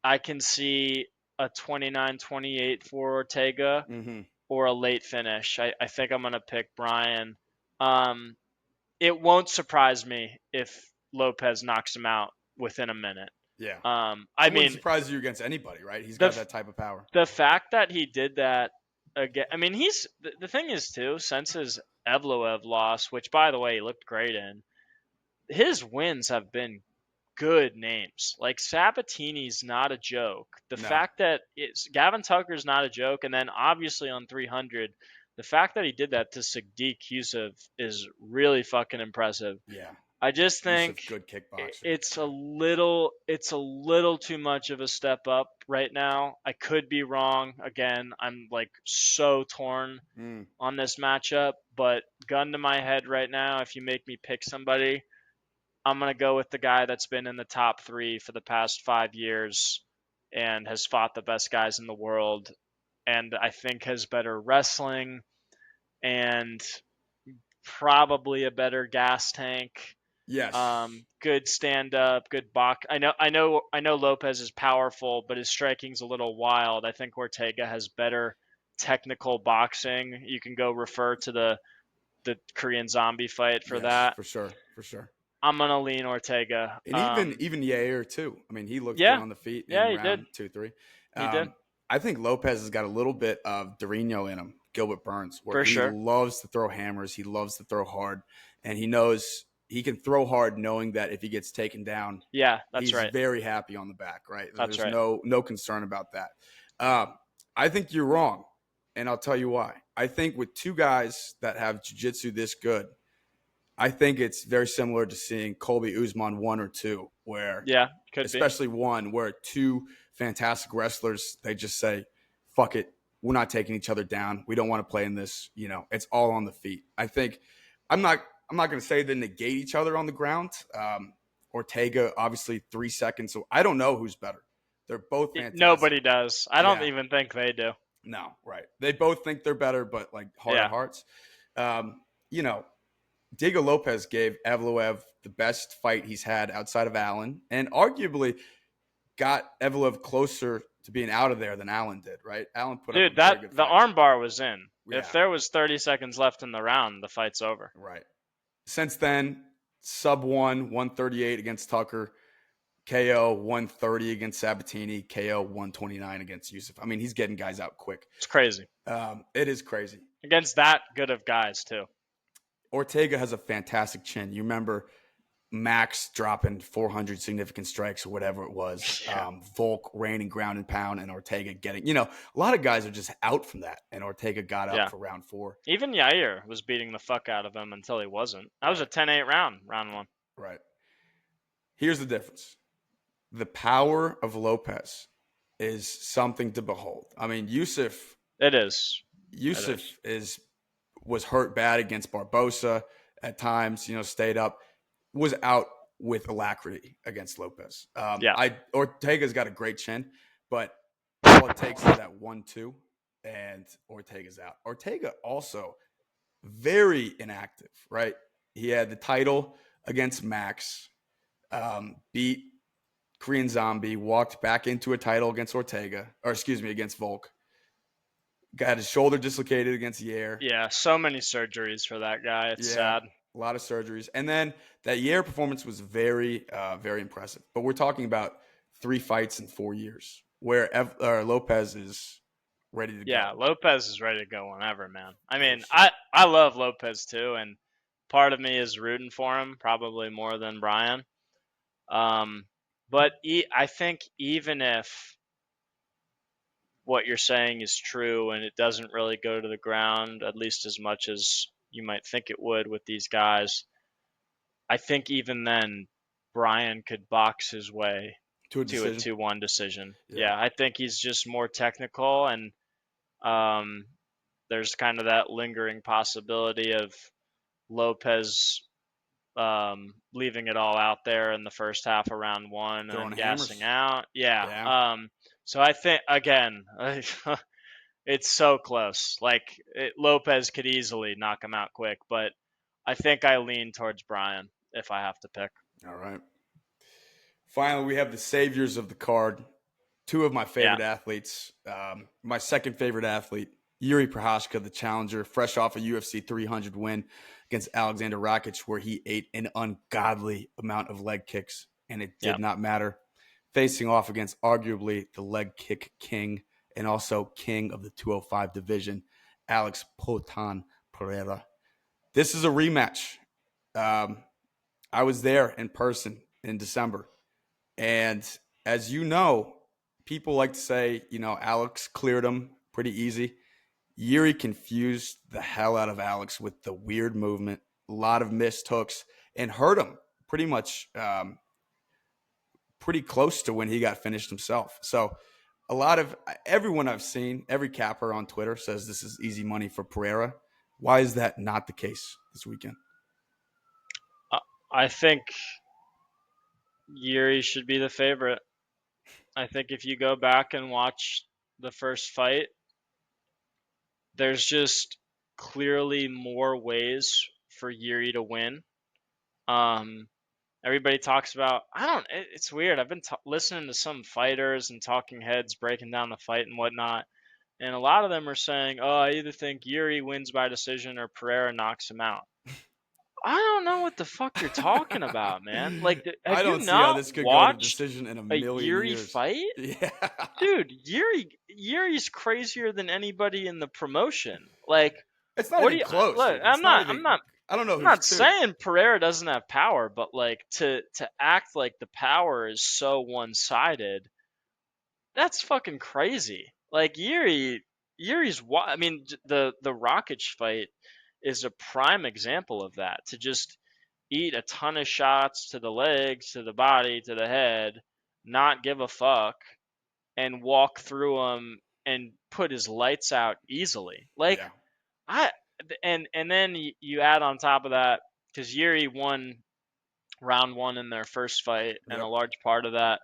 I can see a 29-28 for Ortega Mm-hmm. or a late finish. I think I'm going to pick Brian. Um, it won't surprise me if Lopez knocks him out within a minute. Yeah. I It wouldn't mean, surprise you against anybody, right? He's got the that type of power. the fact that he did that again. I mean, the thing is too, since his Evloev loss, which by the way he looked great in, his wins have been good names. Like Sabatini's not a joke. The No. fact that Gavin Tucker's not a joke, and then obviously on 300, the fact that he did that to Sadiq Yusuf is really fucking impressive. Yeah. I just Yusuf, think good kickboxer. it's a little too much of a step up right now. I could be wrong. Again, I'm like so torn Mm. on this matchup, but gun to my head right now, if you make me pick somebody, I'm going to go with the guy that's been in the top 3 for the past 5 years and has fought the best guys in the world and I think has better wrestling and probably a better gas tank. Yes. Good stand up, good box. I know Lopez is powerful, but his striking's a little wild. I think Ortega has better technical boxing. You can go refer to the Korean Zombie fight for Yes, that. for sure. For sure. I'm gonna lean Ortega. And even Yair too. I mean, he looked good Yeah, on the feet yeah, in he did. round 2, 3. He did I think Lopez has got a little bit of Dorino in him, Gilbert Burns, where for he sure. loves to throw hammers, he loves to throw hard, and he knows he can throw hard, knowing that if he gets taken down, Yeah, that's he's right. very happy on the back. Right? That's There's right. no concern about that. I think you're wrong, and I'll tell you why. I think with two guys that have jiu-jitsu this good, I think it's very similar to seeing Colby Usman 1 or 2, where Yeah, could be. especially one where two fantastic wrestlers, they just say, fuck it, we're not taking each other down. We don't want to play in this. It's all on the feet. I think I'm not I'm not going to say they negate each other on the ground. Ortega, obviously 3 seconds. So I don't know who's better. They're both fantastic. Nobody does. I don't Yeah. even think they do. No, right. They both think they're better, but like heart of Yeah, hearts. Um, you know, Diego Lopez gave Evloev the best fight he's had outside of Allen, and arguably got Evloev closer to being out of there than Allen did. Right? Allen put up a dude, very that good the fight. armbar was in. If Yeah, there was 30 seconds left in the round, the fight's over. right. Since then, sub 138 against Tucker, KO 130 against Sabatini, KO 129 against Yusuf. I mean, he's getting guys out quick. It's crazy It is crazy. against that good of guys too. Ortega has a fantastic chin. You remember Max dropping 400 significant strikes or whatever it was. Yeah, Volk reigning ground and pound, and Ortega getting, a lot of guys are just out from that. And Ortega got up yeah. for round 4. Even Yair was beating the fuck out of him until he wasn't. That was a Right, 10-8 round, round one. right. Here's the difference: the power of Lopez is something to behold. I mean, Yusuf It is. It Yusuf is. is was hurt bad against Barbosa at times. Stayed up, was out with alacrity against Lopez. Yeah. I Ortega's got a great chin, but all it takes is that 1-2, and Ortega's out. Ortega also very inactive. Right, he had the title against Max, beat Korean Zombie, walked back into a title against Ortega, or excuse me, against Volk. Got his shoulder dislocated against Yair. Yeah, so many surgeries for that guy. It's Yeah, sad. a lot of surgeries. And then that Yair performance was very, very impressive. But we're talking about 3 fights in 4 years, where Lopez is ready to Yeah, go. Lopez is ready to go whenever, man. I For mean, sure. I love Lopez too, and part of me is rooting for him, probably more than Brian. But I think even if what you're saying is true and it doesn't really go to the ground, at least as much as you might think it would with these guys, I think even then, Brian could box his way To a to a decision. 2-1 decision. Yeah. Yeah, I think he's just more technical, and um, there's kind of that lingering possibility of Lopez leaving it all out there in the first half of round one and Throwing then gassing hammers. out. Yeah. Yeah. So I think again, it's so close. Like Lopez could easily knock him out quick, but I think I lean towards Brian if I have to pick. All right. Finally, we have the saviors of the card. Two of my Yeah. favorite athletes. My second favorite athlete, Yuri Prochazka, the challenger, fresh off a UFC 300 win against Alexander Rakic, where he ate an ungodly amount of leg kicks, and it Yeah. did not matter. Facing off against arguably the leg kick king and also king of the 205 division, Alex Potan Pereira. This is a rematch. I was there in person in December. And as you know, people like to say, Alex cleared him pretty easy. Yuri confused the hell out of Alex with the weird movement, a lot of missed hooks, and hurt him pretty much pretty close to when he got finished himself. So everyone I've seen, every capper on Twitter says this is easy money for Pereira. Why is that not the case this weekend? I think Yuri should be the favorite. I think if you go back and watch the first fight, there's just clearly more ways for Yuri to win. Everybody talks about, it's weird. I've been listening to some fighters and talking heads breaking down the fight and whatnot. And a lot of them are saying, oh, I either think Yuri wins by decision or Pereira knocks him out. I don't know what the fuck you're talking about, man. Like, have I you don't see how not this could go to watched decision in a a million Yuri years. fight? Yeah. Dude, Yuri's crazier than anybody in the promotion. Like, It's not what do even you close, look? dude. It's not even. I don't know I'm who's not two. saying Pereira doesn't have power, but like to act like the power is so one-sided, that's fucking crazy. Like Yuri's I mean, the Rakic fight is a prime example of that. To just eat a ton of shots to the legs, to the body, to the head, not give a fuck, and walk through them and put his lights out easily. Like Yeah. I and then you add on top of that, because Yuri won round one in their first fight, and a Yep. large part of that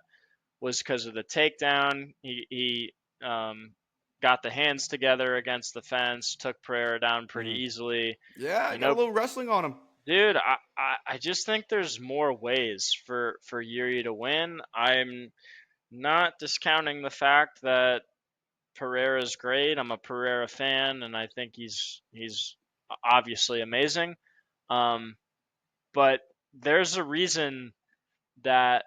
was because of the takedown. He got the hands together against the fence, took Pereira down Mm-hmm. pretty easily. Yeah, I You got a know, little wrestling on him. dude, I just think there's more ways for Yuri to win. I'm not discounting the fact that Pereira's great. I'm a Pereira fan, and I think he's obviously amazing. Um, but there's a reason that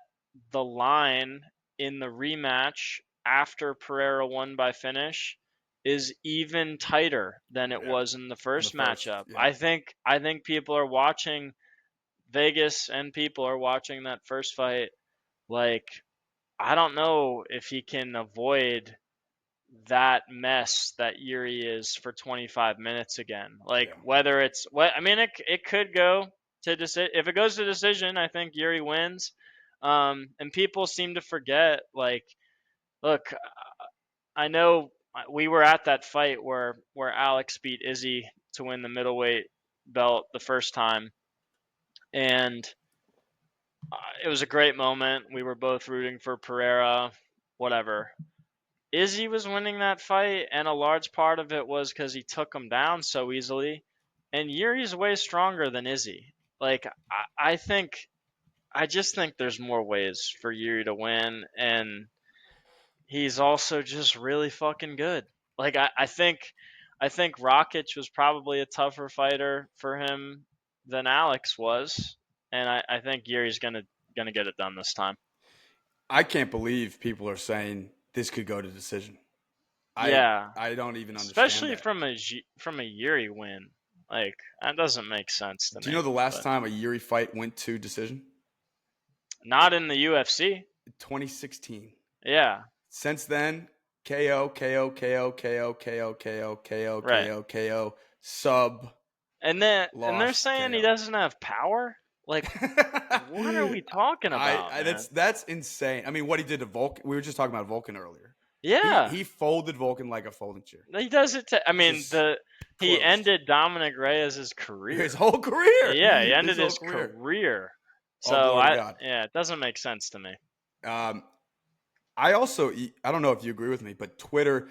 the line in the rematch after Pereira won by finish is even tighter than it Yeah. was in the In the first first. matchup. Yeah. I think people are watching Vegas and people are watching that first fight like, I don't know if he can avoid that mess that Yuri is for 25 minutes again. Like Yeah. whether it's what I mean, it could go to decision. If it goes to decision, I think Yuri wins. And people seem to forget. Like, look, I know we were at that fight where Alex beat Izzy to win the middleweight belt the first time, and it was a great moment. We were both rooting for Pereira. Whatever. Izzy was winning that fight, and a large part of it was because he took him down so easily. And Yuri's way stronger than Izzy. Like, I just think there's more ways for Yuri to win, and he's also just really fucking good. Like, I think Rakic was probably a tougher fighter for him than Alex was, and I think Yuri's gonna get it done this time. I can't believe people are saying this could go to decision. I Yeah, I don't even understand especially that. from a Yuri win. Like that doesn't make sense to Do you know me. the last But time a Yuri fight went to decision? not in the UFC. 2016. Yeah, Since then, KO, KO, KO, KO, KO, KO, KO, right. KO, KO, sub, And they're loss, saying he KO. doesn't have power. Like, what are we talking about, man? That's insane. I mean, what he did to Vulcan. We were just talking about Vulcan earlier. Yeah, He folded Volkan like a folding chair. he does it. I mean, Just he closed ended Dominic Reyes' his career. whole career. Yeah, he His ended whole his career. career. All So glory to God. it doesn't make sense to me. Um, I also, I don't know if you agree with me, but Twitter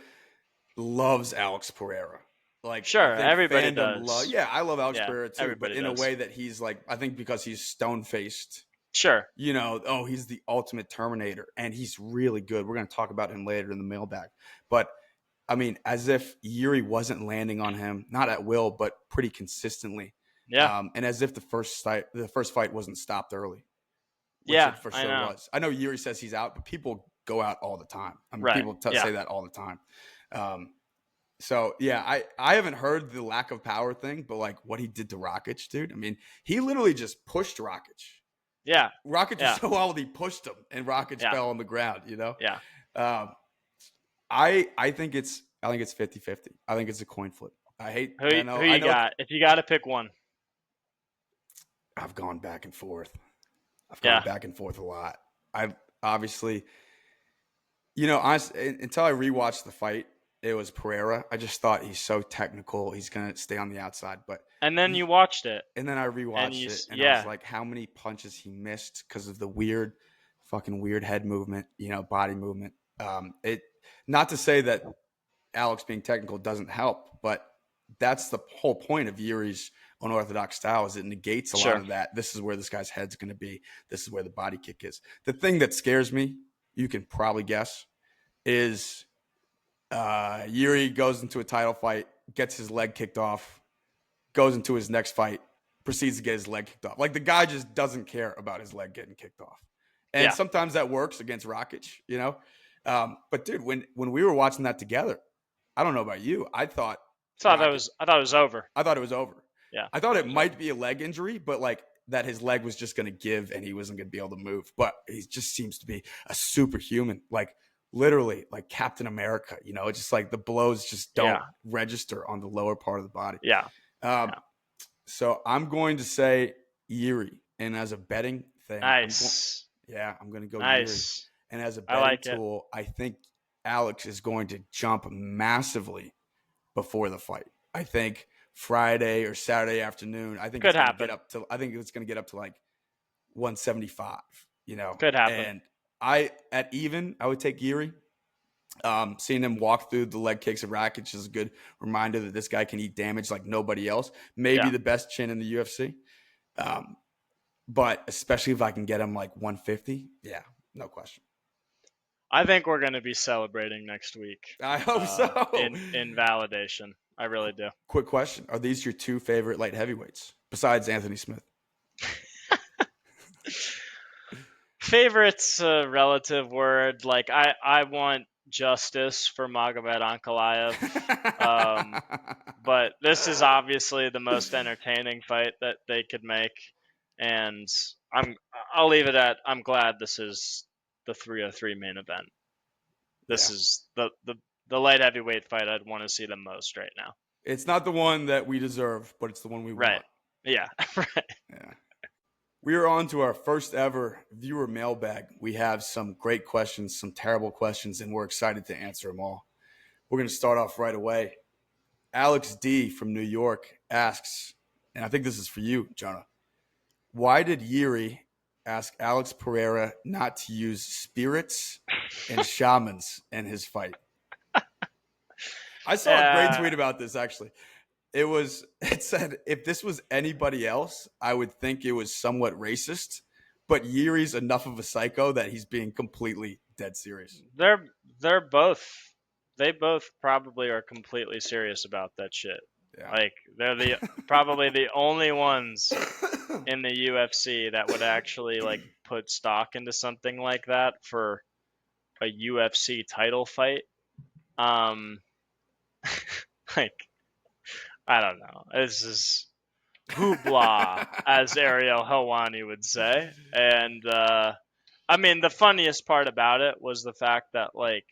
loves Alex Pereira. Like, I Sure, think everybody fandom does. yeah, I love Alex Yeah, Pereira too, but everybody in a does. way that he's like, I think because he's stone faced, Sure. oh, he's the ultimate Terminator, and he's really good. We're going to talk about him later in the mailbag. But I mean, as if Yuri wasn't landing on him, not at will, but pretty consistently. Yeah. And as if the first fight wasn't stopped early, which Yeah, it for I sure know. was. I know Yuri says he's out, but people go out all the time. I mean, Right. people Yeah. say that all the time. Um, so yeah, I haven't heard the lack of power thing, but like what he did to Rakic, dude. I mean, he literally just pushed Rakic. Yeah. Rakic was Yeah. so wild he pushed him, and Rakic Yeah. fell on the ground. Yeah. Um, I think it's 50-50. I think it's a coin flip. Who I you know got? If you got to pick one. I've gone back and forth. I've gone Yeah. back and forth a lot. I've obviously, honestly, until I rewatched the fight, it was Pereira. I just thought he's so technical. He's gonna stay on the outside, but And then you watched it, and then I and rewatched it, and I was yeah. like, how many punches he missed because of the fucking weird head movement, body movement. It not to say that Alex being technical doesn't help, but that's the whole point of Yuri's unorthodox style is it negates a lot Sure. of that. This is where this guy's head's going to be. This is where the body kick is. The thing that scares me, you can probably guess, is Yuri goes into a title fight, gets his leg kicked off, goes into his next fight, proceeds to get his leg kicked off. Like the guy just doesn't care about his leg getting kicked off. And Yeah. sometimes that works against Rakic, But dude, when we were watching that together, I don't know about you. So I thought it was over. I thought it was over. Yeah. I thought it might over. be a leg injury, but like that his leg was just going to give and he wasn't going to be able to move. But he just seems to be a superhuman, like literally like Captain America. It's just like the blows just don't register on the lower part of the body. Yeah. Um, So I'm going to say Yuri, and as a betting thing, Nice. I'm going to go Yuri. Nice. And as a I betting like tool, I think Alex is going to jump massively before the fight. I think Friday or Saturday afternoon. I think Could it's going to happen. get up to. I think it's going to get up to like 175. Could happen. And I would take Yuri. Seeing him walk through the leg kicks of Rakic is a good reminder that this guy can eat damage like nobody else. Maybe the best chin in the UFC. But especially if I can get him like 150, yeah, no question. I think we're going to be celebrating next week. I hope so. In validation. I really do. Quick question. Are these your two favorite light heavyweights besides Anthony Smith? Favorite's a relative word. Like I want justice for Magomed Ankalaev. But this is obviously the most entertaining fight that they could make. And I'll leave it at I'm glad this is the 303 main event. This is the light heavyweight fight I'd want to see the most right now. It's not the one that we deserve, but it's the one we Right. want. Yeah. Right. Yeah. We are on to our first ever viewer mailbag. We have some great questions, some terrible questions, and we're excited to answer them all. We're going to start off right away. Alex D from New York asks, and I think this is for you, Jonah. Why did Yuri ask Alex Pereira not to use spirits and shamans in his fight? I saw a great tweet about this, actually. It said, if this was anybody else, I would think it was somewhat racist, but Yuri's enough of a psycho that he's being completely dead serious. They both probably are completely serious about that shit. Yeah. Like they're probably the only ones in the UFC that would actually like put stock into something like that for a UFC title fight. Like I don't know. This is hoopla, as Ariel Helwani would say. And I mean, the funniest part about it was the fact that like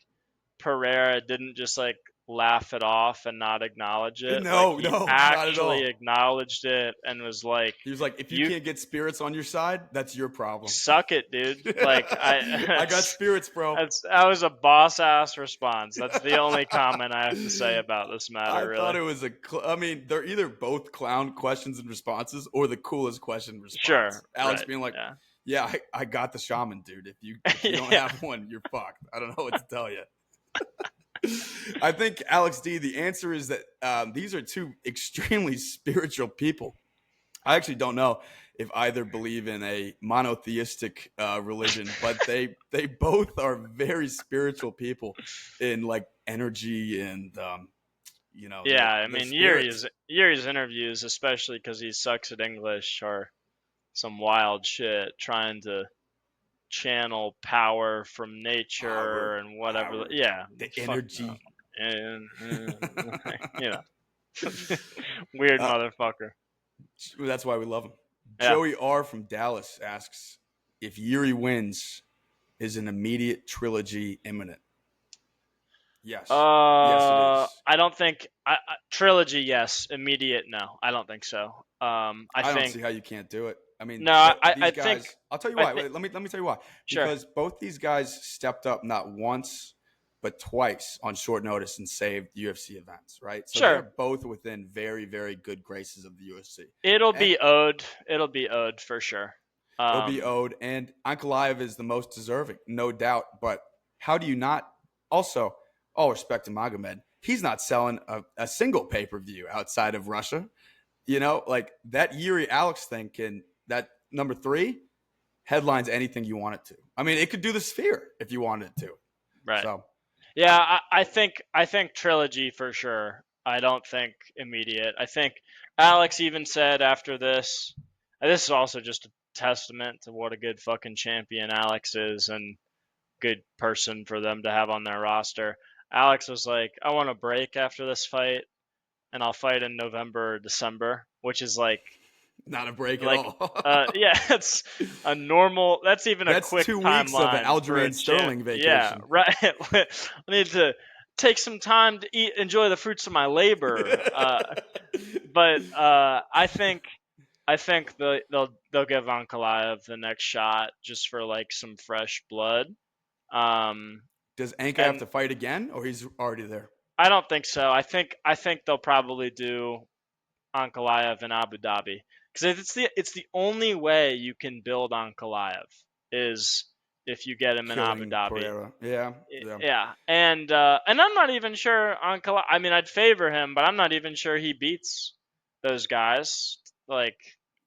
Pereira didn't just like laugh it off and not acknowledge it. Like, No, he no, not at actually all. acknowledged it and was like, He was like, if you "You can't get spirits on your side, that's your problem. suck it, dude." Like, I got spirits, bro. that was a boss ass response. That's the only comment I have to say about this matter, I thought really. it was I mean, they're either both clown questions and responses or the coolest question response. Sure, Alex right, being like, yeah, yeah, I got the shaman, dude. If you don't yeah. have one, you're fucked. I don't know what to tell you. I think Alex D. The answer is that these are two extremely spiritual people. I actually don't know if either believe in a monotheistic religion, but they both are very spiritual people in like energy and Yeah, I their mean, spirits. Yuri's interviews, especially because he sucks at English, are some wild shit. Trying to channel power from nature and whatever. Power, Yeah, the fuck, energy. and you know, weird uh, motherfucker. that's why we love him. Yeah. Joey R from Dallas asks if Yuri wins, is an immediate trilogy imminent? Yes, yes, it is. I don't think trilogy. Yes, immediate. No, I don't think so. I I don't think see how you can't do it. I mean, no. these I think guys. I'll tell you I why. think Wait, let me tell you why. sure, Because both these guys stepped up not once but twice on short notice and saved UFC events. Right, so they sure. are both within very very good graces of the UFC, It'll and be owed. It'll be owed for sure. it'll be Um, owed. And Ankalaev is the most deserving, no doubt. But how do you not? Also, all respect to Magomed, he's not selling a single pay per view outside of Russia. Like that Yuri Alex thing can that number 3 headlines anything you want it to. I mean, it could do the Sphere if you wanted it to. right. So Yeah, I think trilogy for sure. I don't think immediate. I think Alex even said after this. And this is also just a testament to what a good fucking champion Alex is and good person for them to have on their roster. Alex was like, "I want a break after this fight, and I'll fight in November or December," which is not a break at like all. yeah, it's a normal, that's even a That's quick 2 weeks of timeline for a Aljamain champ. Sterling Yeah, vacation. right. I need to take some time to enjoy the fruits of my labor. But I think they'll give Ankalaev the next shot just for like some fresh blood. Um, Does Anka have and to fight again, or he's already there? I don't think so. I think they'll probably do Ankalaev in Abu Dhabi because it's the only way you can build Ankalaev is if you get him in Abu Killing Dhabi. Pereira. Yeah, yeah. Yeah, and I'm not even sure Ankalaev. I mean, I'd favor him, but I'm not even sure he beats those guys like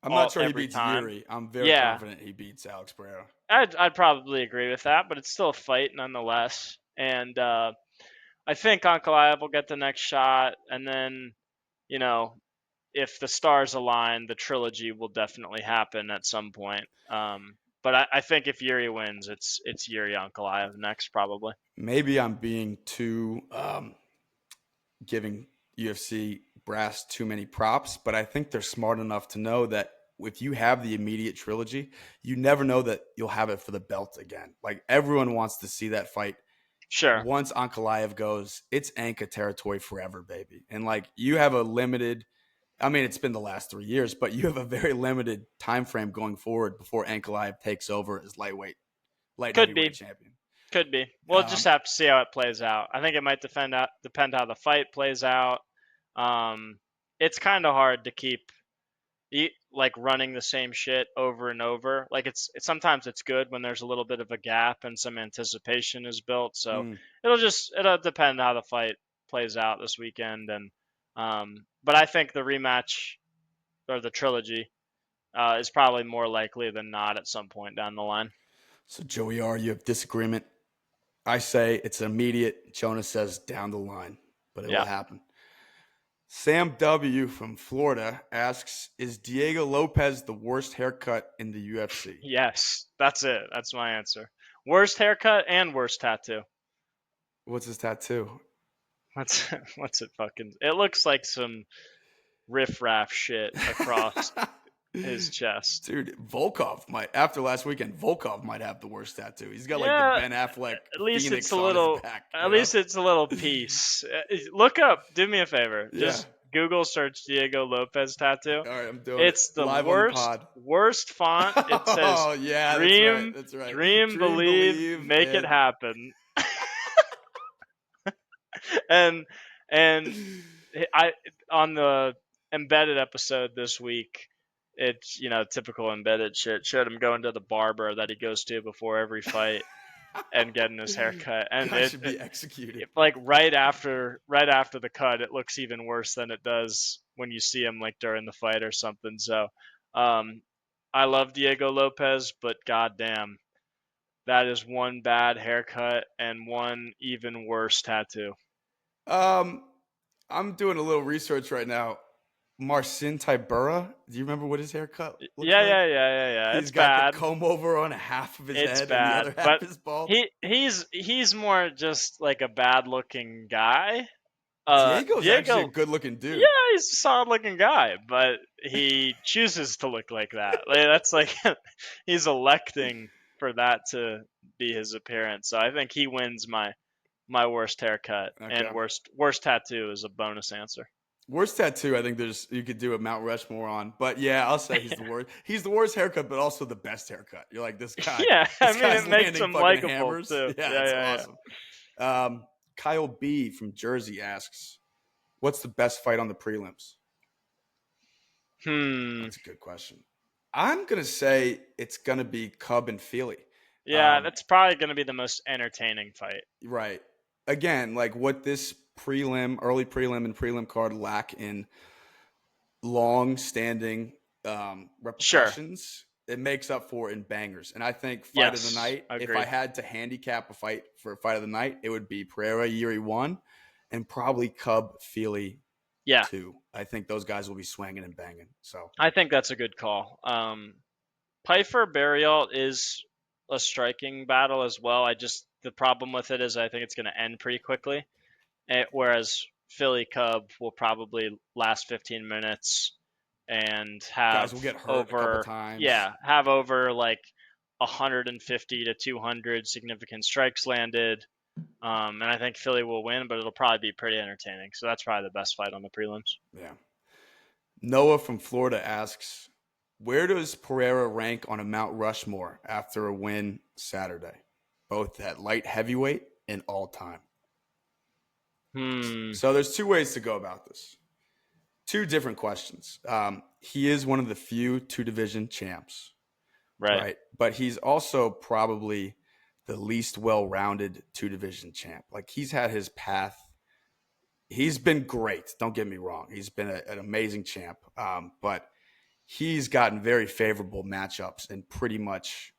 I'm not all sure he every beats time. Yuri. I'm very Yeah, confident he beats Alex Pereira. I'd probably agree with that, but it's still a fight nonetheless. And I think Ankalaev will get the next shot, and then you know if the stars align, the trilogy will definitely happen at some point. But I think if Yuri wins, it's Yuri Ankalaev next probably. Maybe I'm being too giving UFC brass too many props, but I think they're smart enough to know that if you have the immediate trilogy, you never know that you'll have it for the belt again. Like everyone wants to see that fight. Sure, Once Ankalaev goes, it's Anka territory forever, baby. And like you have a limited, I mean, it's been the last 3 years, but you have a very limited time frame going forward before Ankalaev takes over as light could heavyweight be, champion. could be. We'll just Um, have to see how it plays out. I think it might depend how the fight plays out. Um, it's kind of hard to keep like running the same shit over and over. Like sometimes it's good when there's a little bit of a gap and some anticipation is built. So mm. it'll depend how the fight plays out this weekend. And but I think the rematch or the trilogy is probably more likely than not at some point down the line. So Joey R, you have disagreement. I say it's immediate. Jonas says down the line, but it will Yeah. happen. Sam W. from Florida asks, is Diego Lopez the worst haircut in the UFC? Yes, that's it. That's my answer. Worst haircut and worst tattoo. What's his tattoo? What's what's it fucking? It looks like some riffraff shit across. his chest. Dude, Volkov might, after last weekend, Volkov might have the worst tattoo. He's got like the Yeah, Ben Affleck at least it's a phoenix on his little. back, At you know? least it's a little piece. Look up. Do me a favor. Yeah. Just Google search Diego Lopez tattoo. All right, I'm doing it It's the live on the worst pod. worst font. It says Oh, yeah, that's right. dream, That's right. dream, Dream, believe, believe, make it and happen. and and I on the embedded episode this week, it's typical embedded shit. Showed him going to the barber that he goes to before every fight and getting his hair cut, and guy should be executed. like right after the cut, it looks even worse than it does when you see him like during the fight or something. So, um, I love Diego Lopez, but goddamn, that is one bad haircut and one even worse tattoo. Um, I'm doing a little research right now. Marcin Tybura, do you remember what his haircut looks Yeah, like? yeah, yeah, yeah, yeah. He's It's got the bad. comb over on half of his It's head and the bad, other half but is bald. he's more just like a bad looking guy. Diego's actually a Diego, good looking dude. yeah, he's a solid looking guy, but he chooses to look like that. Like, that's like he's electing for that to be his appearance. So I think he wins my worst haircut and Okay. worst tattoo is a bonus answer. Worst tattoo, I think you could do a Mount Rushmore on, but yeah, I'll say he's the worst. He's the worst haircut, but also the best haircut. You're like this guy. Yeah, I This mean guy's it makes landing him fucking likable hammers. too. Yeah, Yeah, it's yeah, awesome. Kyle B from Jersey asks, "What's the best fight on the prelims?" yeah. That's a good question. I'm gonna say it's gonna be Cub and Feely. Yeah, that's probably going to be the most entertaining fight. Right. Again, like what this early prelim and prelim card lack in long-standing Sure. repercussions, it makes up for in bangers. And I think fight of the Yes, night, if I agreed. had to handicap a fight for fight of the night, it would be Pereira Yuri 1 and probably Cub Feely Yeah, 2. I think those guys will be swinging and banging. So I think that's a good call. Pifer Burial is a striking battle as well. The problem with it is I think it's going to end pretty quickly, whereas Philly Cub will probably last 15 minutes and guys have will get hurt a couple over times. yeah have over like 150 to 200 significant strikes landed. And I think Philly will win, but it'll probably be pretty entertaining. So that's probably the best fight on the prelims. Yeah. Noah from Florida asks, where does Pereira rank on a Mount Rushmore after a win Saturday, both at light heavyweight and all time? Hmm. So there's two ways to go about this. Two different questions. He is one of the few two division champs, Right. right? But he's also probably the least well rounded two division champ. Like he's had his path. He's been great. Don't get me wrong. He's been an amazing champ. But he's gotten very favorable matchups and pretty much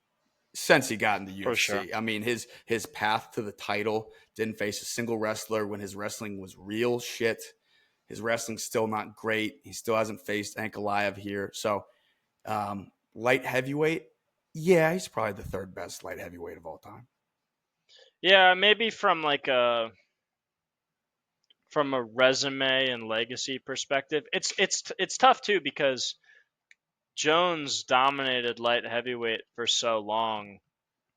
since he got in the For sure. UFC. I mean, his path to the title didn't face a single wrestler when his wrestling was real shit. His wrestling's still not great. He still hasn't faced Ankalaev here. So, light heavyweight, yeah, he's probably the third best light heavyweight of all time. Yeah, maybe from a resume and legacy perspective, it's tough too because Jones dominated light heavyweight for so long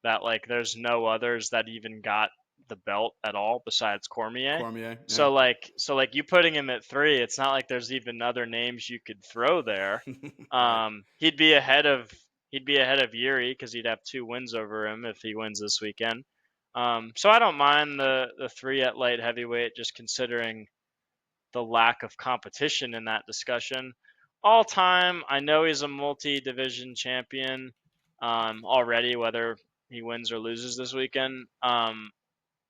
that like there's no others that even got the belt at all besides Cormier. Cormier, yeah. So like you putting him at 3, it's not like there's even other names you could throw there. Right. He'd be ahead of Yuri because he'd have 2 wins over him if he wins this weekend. So I don't mind the 3 at light heavyweight, just considering the lack of competition in that discussion. All time, I know he's a multi-division champion already, whether he wins or loses this weekend.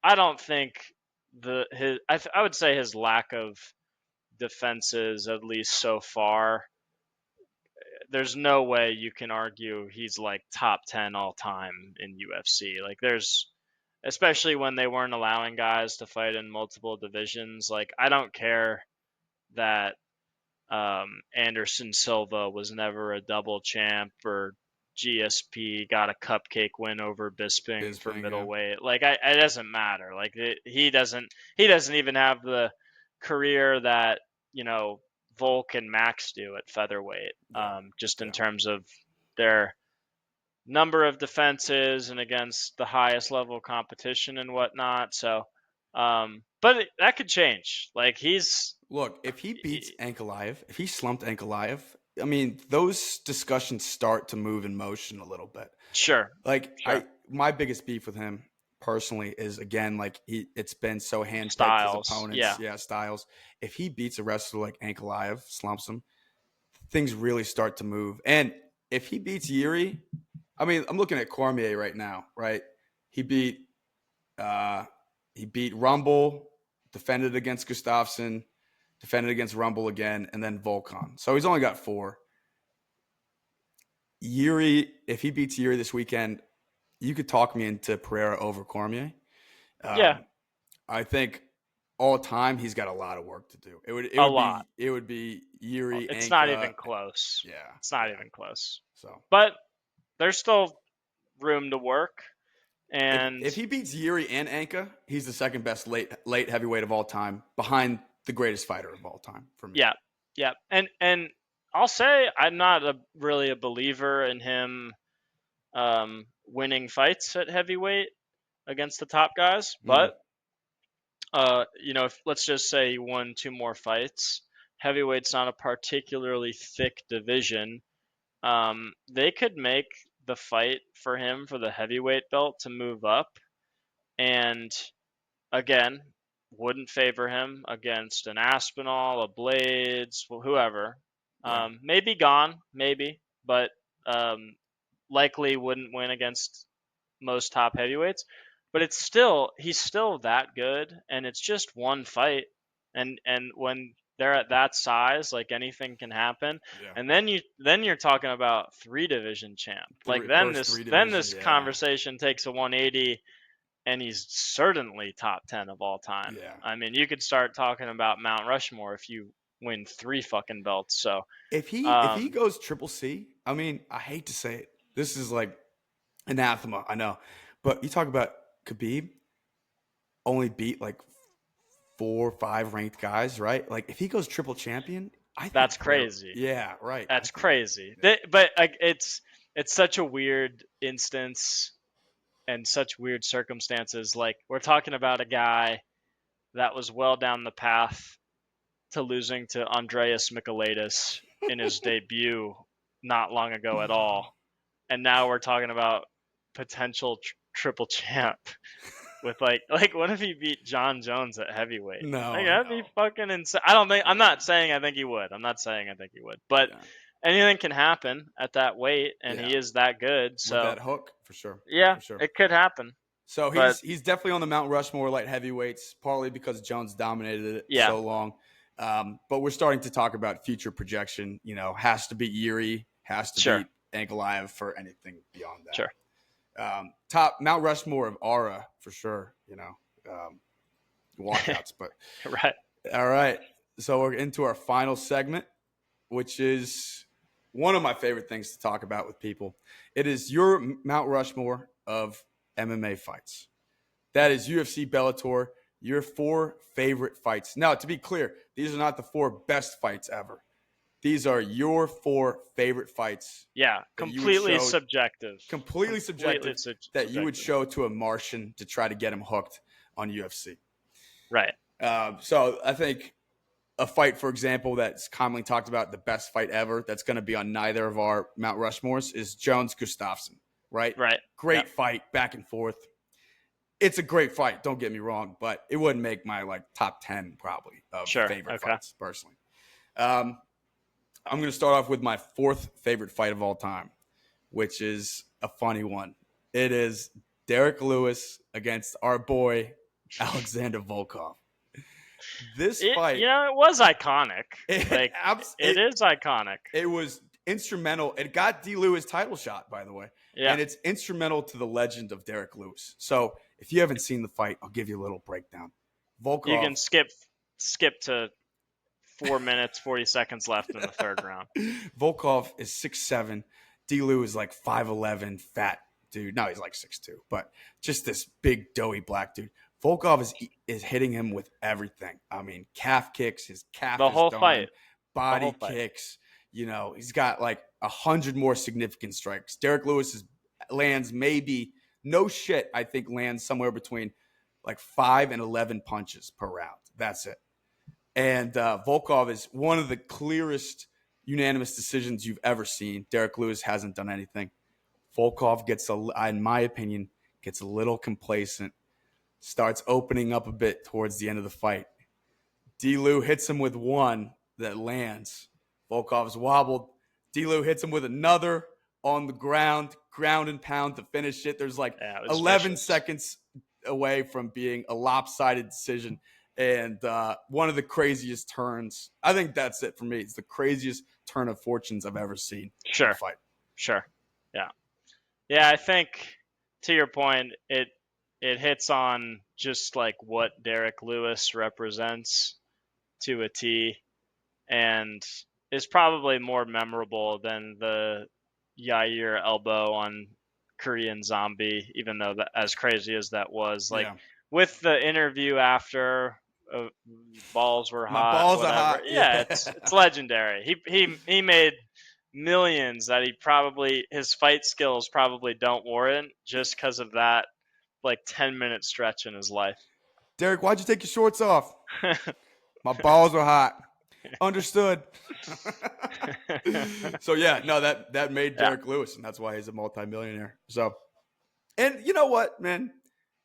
I don't think I would say his lack of defenses, at least so far, there's no way you can argue he's like top 10 all time in UFC. Like there's especially when they weren't allowing guys to fight in multiple divisions. Like I don't care that Anderson Silva was never a double champ or GSP got a cupcake win over Bisping for Bisping, yeah. middleweight. Like it doesn't matter. Like he doesn't even have the career that Volk and Max do at featherweight, just in Yeah. terms of their number of defenses and against the highest level of competition and whatnot. So, but that could change. Like Look, if he beats Ankalaev, if he slumped Ankalaev, I mean, those discussions start to move in motion a little bit. sure, Like sure. my biggest beef with him personally is, again, like it's been so handpicked his Styles, opponents, yeah, Styles. If he beats a wrestler like Ankalaev, slumps him, things really start to move. And if he beats Yuri, I mean, I'm looking at Cormier right now, right? He beat Rumble, defended against Gustafsson, defended against Rumble again, and then Volkan. So he's only got 4. Yuri, if he beats Yuri this weekend, you could talk me into Pereira over Cormier. yeah, I think all time he's got a lot of work to do. It a lot. would be Yuri, It's not Anka. even close. Yeah. It's not even close. So But there's still room to work. And if he beats Yuri and Anka, he's the second best late heavyweight of all time, behind the greatest fighter of all time for me. yeah, yeah. And I'll say I'm not really a believer in him winning fights at heavyweight against the top guys, but let's just say he won 2 more fights. Heavyweight's not a particularly thick division. They could make the fight for him for the heavyweight belt to move up, and again, wouldn't favor him against an Aspinall, a Blades, whoever. Yeah. Maybe Gone, maybe, but likely wouldn't win against most top heavyweights. But he's still that good, and it's just one fight, and when they're at that size, like anything can happen. Yeah. And then you're talking about 3 division champ. Like then this conversation takes a 180, and he's certainly top 10 of all time. Yeah. I mean, you could start talking about Mount Rushmore if you win 3 fucking belts. So if he goes Triple C, I mean, I hate to say it, this is like anathema, I know, but you talk about Khabib only beat like 4 or 5 ranked guys, right? Like if he goes triple champion, I think that's crazy. Yeah, right. That's crazy. Yeah. But it's such a weird instance and such weird circumstances. Like we're talking about a guy that was well down the path to losing to Andreas Michailidis in his debut not long ago at all, and now we're talking about potential triple champ with like what if he beat John Jones at heavyweight? No, like, that'd be fucking insane. I don't think. I'm not saying I think he would. But anything can happen at that weight, and he is that good. So with that hook, for sure. Yeah, for sure. It could happen. So he's definitely on the Mount Rushmore light heavyweights, partly because Jones dominated it so long. But we're starting to talk about future projection. You know, has to beat Yuri, has to beat Ankalaev for anything beyond that. Sure. Top Mount Rushmore of aura for sure. You know, walkouts. But right. All right. So we're into our final segment, which is one of my favorite things to talk about with people. It is your Mount Rushmore of MMA fights. That is UFC, Bellator, your 4 favorite fights. Now, to be clear, these are not the 4 best fights ever. These are your 4 favorite fights. Yeah, completely subjective. Completely subjective that you would show to a Martian to try to get him hooked on UFC. Right. So I think a fight, for example, that's commonly talked about, the best fight ever, that's going to be on neither of our Mount Rushmores, is Jones-Gustafsson, right? Right. Great fight, back and forth. It's a great fight, don't get me wrong, but it wouldn't make my top 10 probably of favorite fights personally. I'm going to start off with my 4th favorite fight of all time, which is a funny one. It is Derek Lewis against our boy Alexander Volkov. This fight, it was iconic. It is iconic. It was instrumental. It got D. Lewis title shot, by the way. Yeah. And it's instrumental to the legend of Derek Lewis. So if you haven't seen the fight, I'll give you a little breakdown. Volkov. You can skip to 4 minutes, 40 seconds left in the 3rd round. Volkov is 6'7". D. Lewis is like 5'11", fat dude. No, he's like 6'2", but just this big, doughy black dude. Volkov is hitting him with everything. I mean, calf kicks, his calf the is whole done. fight. The whole body fight. kicks. He's got like 100 more significant strikes. Derek Lewis lands maybe, no shit, I think lands somewhere between like 5 and 11 punches per round. That's it. And Volkov is one of the clearest unanimous decisions you've ever seen. Derek Lewis hasn't done anything. Volkov in my opinion, gets a little complacent, starts opening up a bit towards the end of the fight. D-Lew hits him with one that lands. Volkov's wobbled. D-Lew hits him with another on the ground and pound to finish it. There's like Yeah, it was 11 vicious. seconds away from being a lopsided decision. And one of the craziest turns. I think that's it for me. It's the craziest turn of fortunes I've ever seen in a fight. Sure. Yeah. Yeah, I think to your point, it hits on just like what Derek Lewis represents to a T, and is probably more memorable than the Yair elbow on Korean Zombie, even though as crazy as that was. Like, Yeah. with the interview after, balls were My hot, balls are whatever. hot. Yeah, it's legendary. He made millions that his fight skills probably don't warrant just because of that like 10-minute stretch in his life. Derek, why'd you take your shorts off? My balls are hot. Understood. So yeah, no, that made Derek Lewis, and that's why he's a multimillionaire. So, and you know what, man,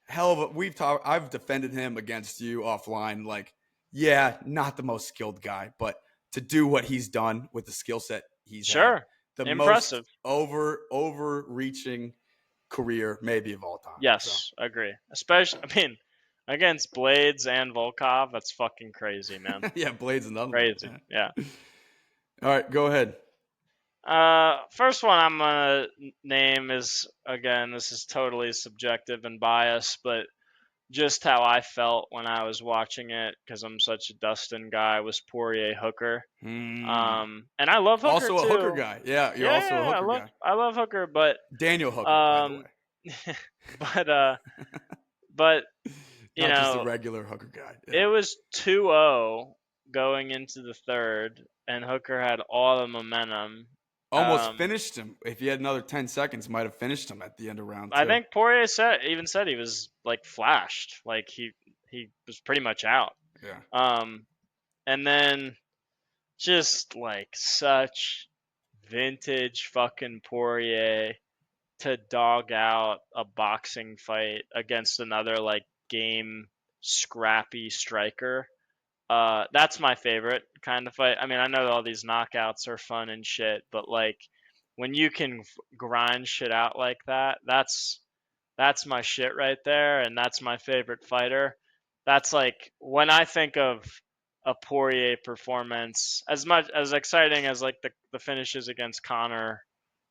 I've defended him against you offline. Like, yeah, not the most skilled guy, but to do what he's done with the skill set he's had, the impressive. most overreaching career maybe of all time. Yes, so. Agree. Especially, against Blades and Volkov, that's fucking crazy, man. Yeah, Blades another crazy. One, yeah. All right, go ahead. First one I'm gonna name is, again, this is totally subjective and biased, but just how I felt when I was watching it, because I'm such a Dustin guy, was Poirier Hooker. And I love Hooker also too. a Hooker guy. Yeah, you're also a Hooker guy. I love Hooker, but Daniel Hooker, by the way. but not just a regular Hooker guy. Yeah. It was 2-0 going into the third, and Hooker had all the momentum. Almost finished him. If he had another 10 seconds, might have finished him at the end of round 2. I think Poirier said he was like flashed, like he was pretty much out. Yeah. And then just like such vintage fucking Poirier to dog out a boxing fight against another like game scrappy striker. That's my favorite kind of fight. I know all these knockouts are fun and shit, but like when you can grind shit out like that, that's my shit right there, and that's my favorite fighter. That's like when I think of a Poirier performance, as much as exciting as like the finishes against Conor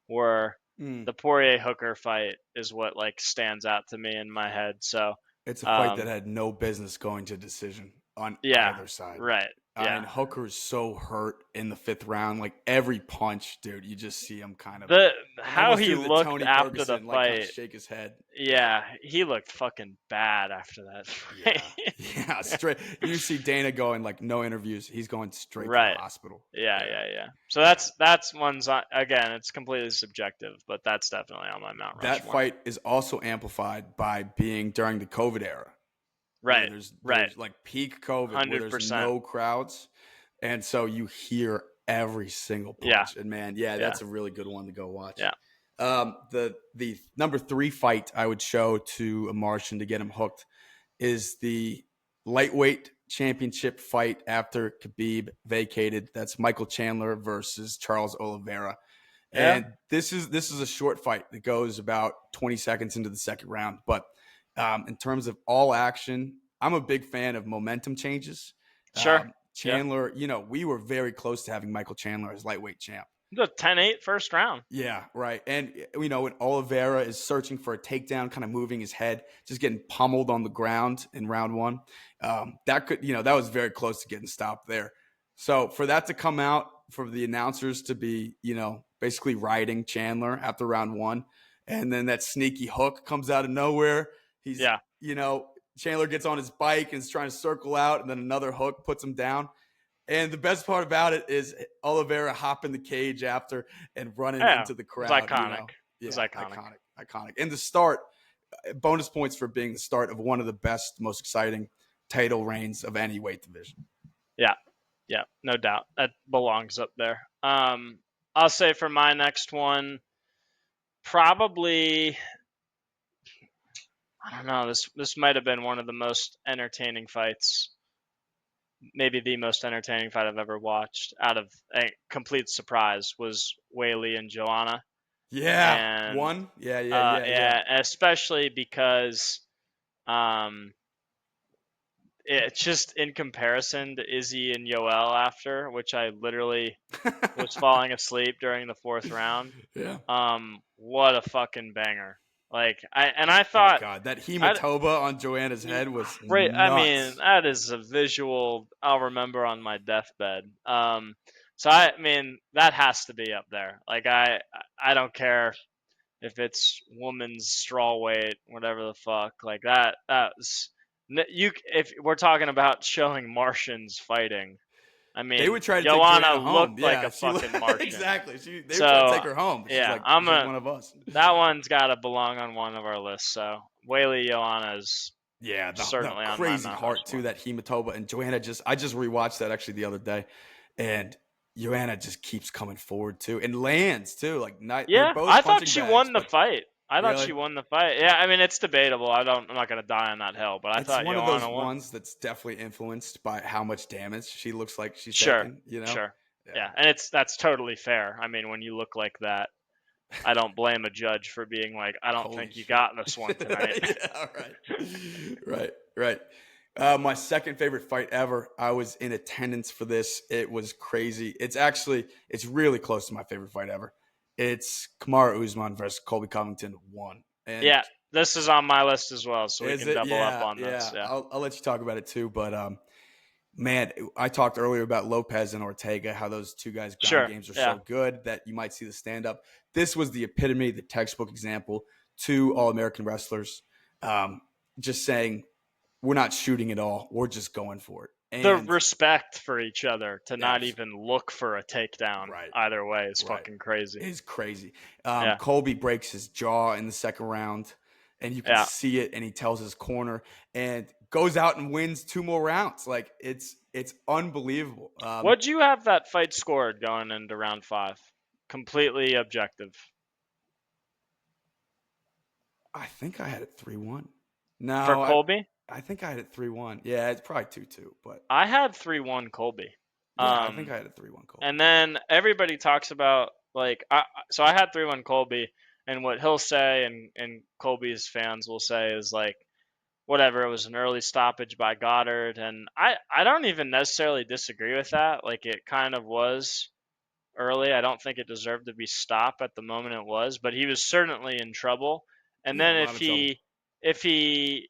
were, the Poirier Hooker fight is what like stands out to me in my head. So it's a fight that had no business going to decision on either side. Right. Yeah. And Hooker's so hurt in the 5th round. Like every punch, dude, you just see him kind of how he looked Tony after Ferguson, the like, fight. kind of shake his head. Yeah, he looked fucking bad after that fight. Yeah, straight. You see Dana going like no interviews. He's going straight to the hospital. Yeah. So that's one's again. It's completely subjective, but that's definitely on my Mount Rushmore. That fight is also amplified by being during the COVID era. Right. There's like peak COVID 100%. Where there's no crowds. And so you hear every single punch. Yeah. And man, that's a really good one to go watch. Yeah. The number 3 fight I would show to a Martian to get him hooked is the lightweight championship fight after Khabib vacated. That's Michael Chandler versus Charles Oliveira. Yeah. And this is a short fight that goes about 20 seconds into the second round. But in terms of all action, I'm a big fan of momentum changes. Sure. Chandler, we were very close to having Michael Chandler as lightweight champ. The 10-8 first round. Yeah, right. And, when Oliveira is searching for a takedown, kind of moving his head, just getting pummeled on the ground in round 1, that was very close to getting stopped there. So for that to come out, for the announcers to be, basically riding Chandler after round 1, and then that sneaky hook comes out of nowhere. Chandler gets on his bike and is trying to circle out, and then another hook puts him down. And the best part about it is Oliveira hopping the cage after and running Yeah, into the it was crowd. iconic. It was Yeah, iconic. iconic. And the start, bonus points for being the start of one of the best, most exciting title reigns of any weight division. Yeah, no doubt that belongs up there. I'll say for my next one, probably I don't know. This might have been one of the most entertaining fights, maybe the most entertaining fight I've ever watched. Out of a complete surprise was Whaley and Joanna, Yeah, and one. Yeah. especially because um, it's just in comparison to Izzy and Yoel after, which I literally was falling asleep during the fourth round. Yeah. What a fucking banger! I Oh thought God, that I hematoba on Joanna's head was great. I mean, nuts. that is a visual I'll remember on my deathbed. So I mean that has to be up there. I don't care if it's woman's straw weight, whatever the fuck. Like that's you. If we're talking about showing Martians fighting, I They mean, would try to take Joanna Joanna home. looked like Yeah, a fucking Martian. exactly. They would try to So take her home. But she's yeah, like, she's one of us. that one's got to belong on one of our lists. So Whaley Joanna is Yeah, the certainly on my crazy Mount heart too, Rushmore. that hematoba, and Joanna I just rewatched that actually the other day, and Joanna just keeps coming forward too and lands too. Like they're Yeah, both I thought punching she bags, won the but fight. I thought really, she won the fight. Yeah, I mean it's debatable. I'm not gonna die on that hill, but I it's thought one of those Joanna won. ones that's definitely influenced by how much damage she looks like she's Sure, taking. You know? sure. Yeah. Yeah, and that's totally fair. I mean, when you look like that, I don't blame a judge for being like, I don't Holy think you shit. got this one tonight. Yeah, right. My second favorite fight ever. I was in attendance for this. It was crazy. It's really close to my favorite fight ever. It's Kamaru Usman versus Colby Covington 1. And Yeah, this is on my list as well, so we is can it? double up Yeah, on this. yeah. Yeah, I'll let you talk about it too. But man, I talked earlier about Lopez and Ortega, how those two guys' ground sure. games are Yeah, so good that you might see the stand up. This was the epitome, the textbook example. Two All American wrestlers, just saying, we're not shooting at all. We're just going for it. the And respect for each other to not abs- even look for a takedown right, either way is right. fucking crazy. It's crazy. Yeah, Colby breaks his jaw in the second round, and you can yeah. see it. And he tells his corner and goes out and wins two more rounds. Like it's unbelievable. What'd you have that fight scored going into round 5? Completely objective. I think I had it 3-1. For No, Colby? I think I had it 3-1. Yeah, it's probably 2-2, but I had 3-1 Colby. yeah, I think I had it 3-1 Colby. And then everybody talks about so I had 3-1 Colby, and what he'll say and Colby's fans will say is like whatever, it was an early stoppage by Goddard, and I don't even necessarily disagree with that. Like it kind of was early. I don't think it deserved to be stopped at the moment it was, but he was certainly in trouble. And Yeah, a then lot of trouble. if he,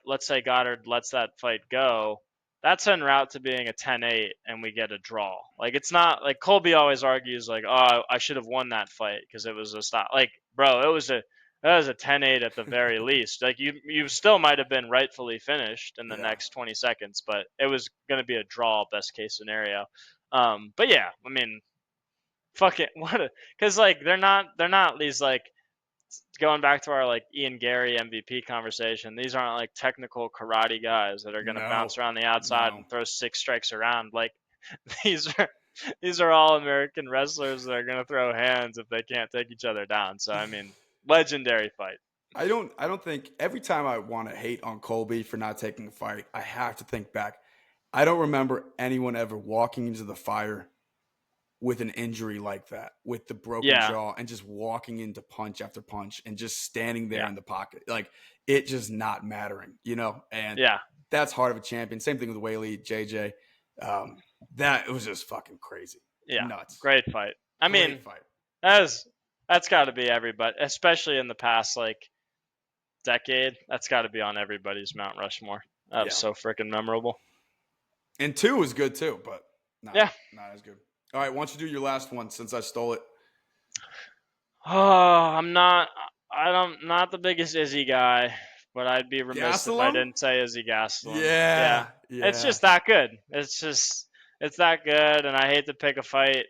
let's say Goddard lets that fight go, that's en route to being a 10-8 and we get a draw. Like it's not like Colby always argues like, "Oh, I should have won that fight because it was a stop." Like, bro, that was a 10-8 at the very least. Like you still might have been rightfully finished in the Yeah. next 20 seconds, but it was going to be a draw best case scenario. But yeah, I mean, fuck it, what? Because like they're not these like going back to our like Ian Gary MVP conversation. These aren't like technical karate guys that are gonna No. bounce around the outside No. and throw six strikes around. Like these are these are all American wrestlers that are gonna throw hands if they can't take each other down. So I mean, legendary fight. I don't think every time I want to hate on Colby for not taking a fight, I have to think back. I don't remember anyone ever walking into the fire with an injury like that, with the broken Yeah, jaw and just walking into punch after punch and just standing there yeah, in the pocket. Like it just not mattering. And yeah, that's heart of a champion. Same thing with Whaley, JJ. Um, that it was just fucking crazy. yeah. Nuts. Great fight. I Great mean, fight. that's got to be everybody, especially in the past like decade. That's got to be on everybody's Mount Rushmore. That was Yeah. so freaking memorable. And two was good too, but not Yeah. not as good. All right, why don't you do your last one since I stole it? Oh, not the biggest Izzy guy, but I'd be remiss if I Gastelum? didn't say Izzy Gastelum. Yeah, Yeah. It's yeah. just that good. It's just it's that good, and I hate to pick a fight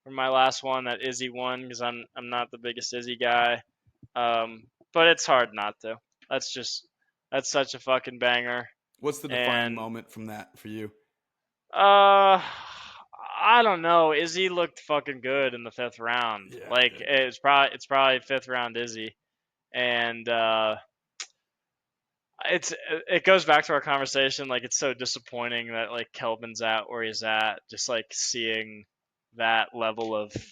from my last one that Izzy won because I'm not the biggest Izzy guy. But it's hard not to. That's such a fucking banger. What's the defining And moment from that for you? uh, I don't know. Izzy looked fucking good in the fifth round. Yeah, Like dude. it's probably fifth round Izzy, and it goes back to our conversation. Like it's so disappointing that like Kelvin's at where he's at. Just like seeing that level of Heart.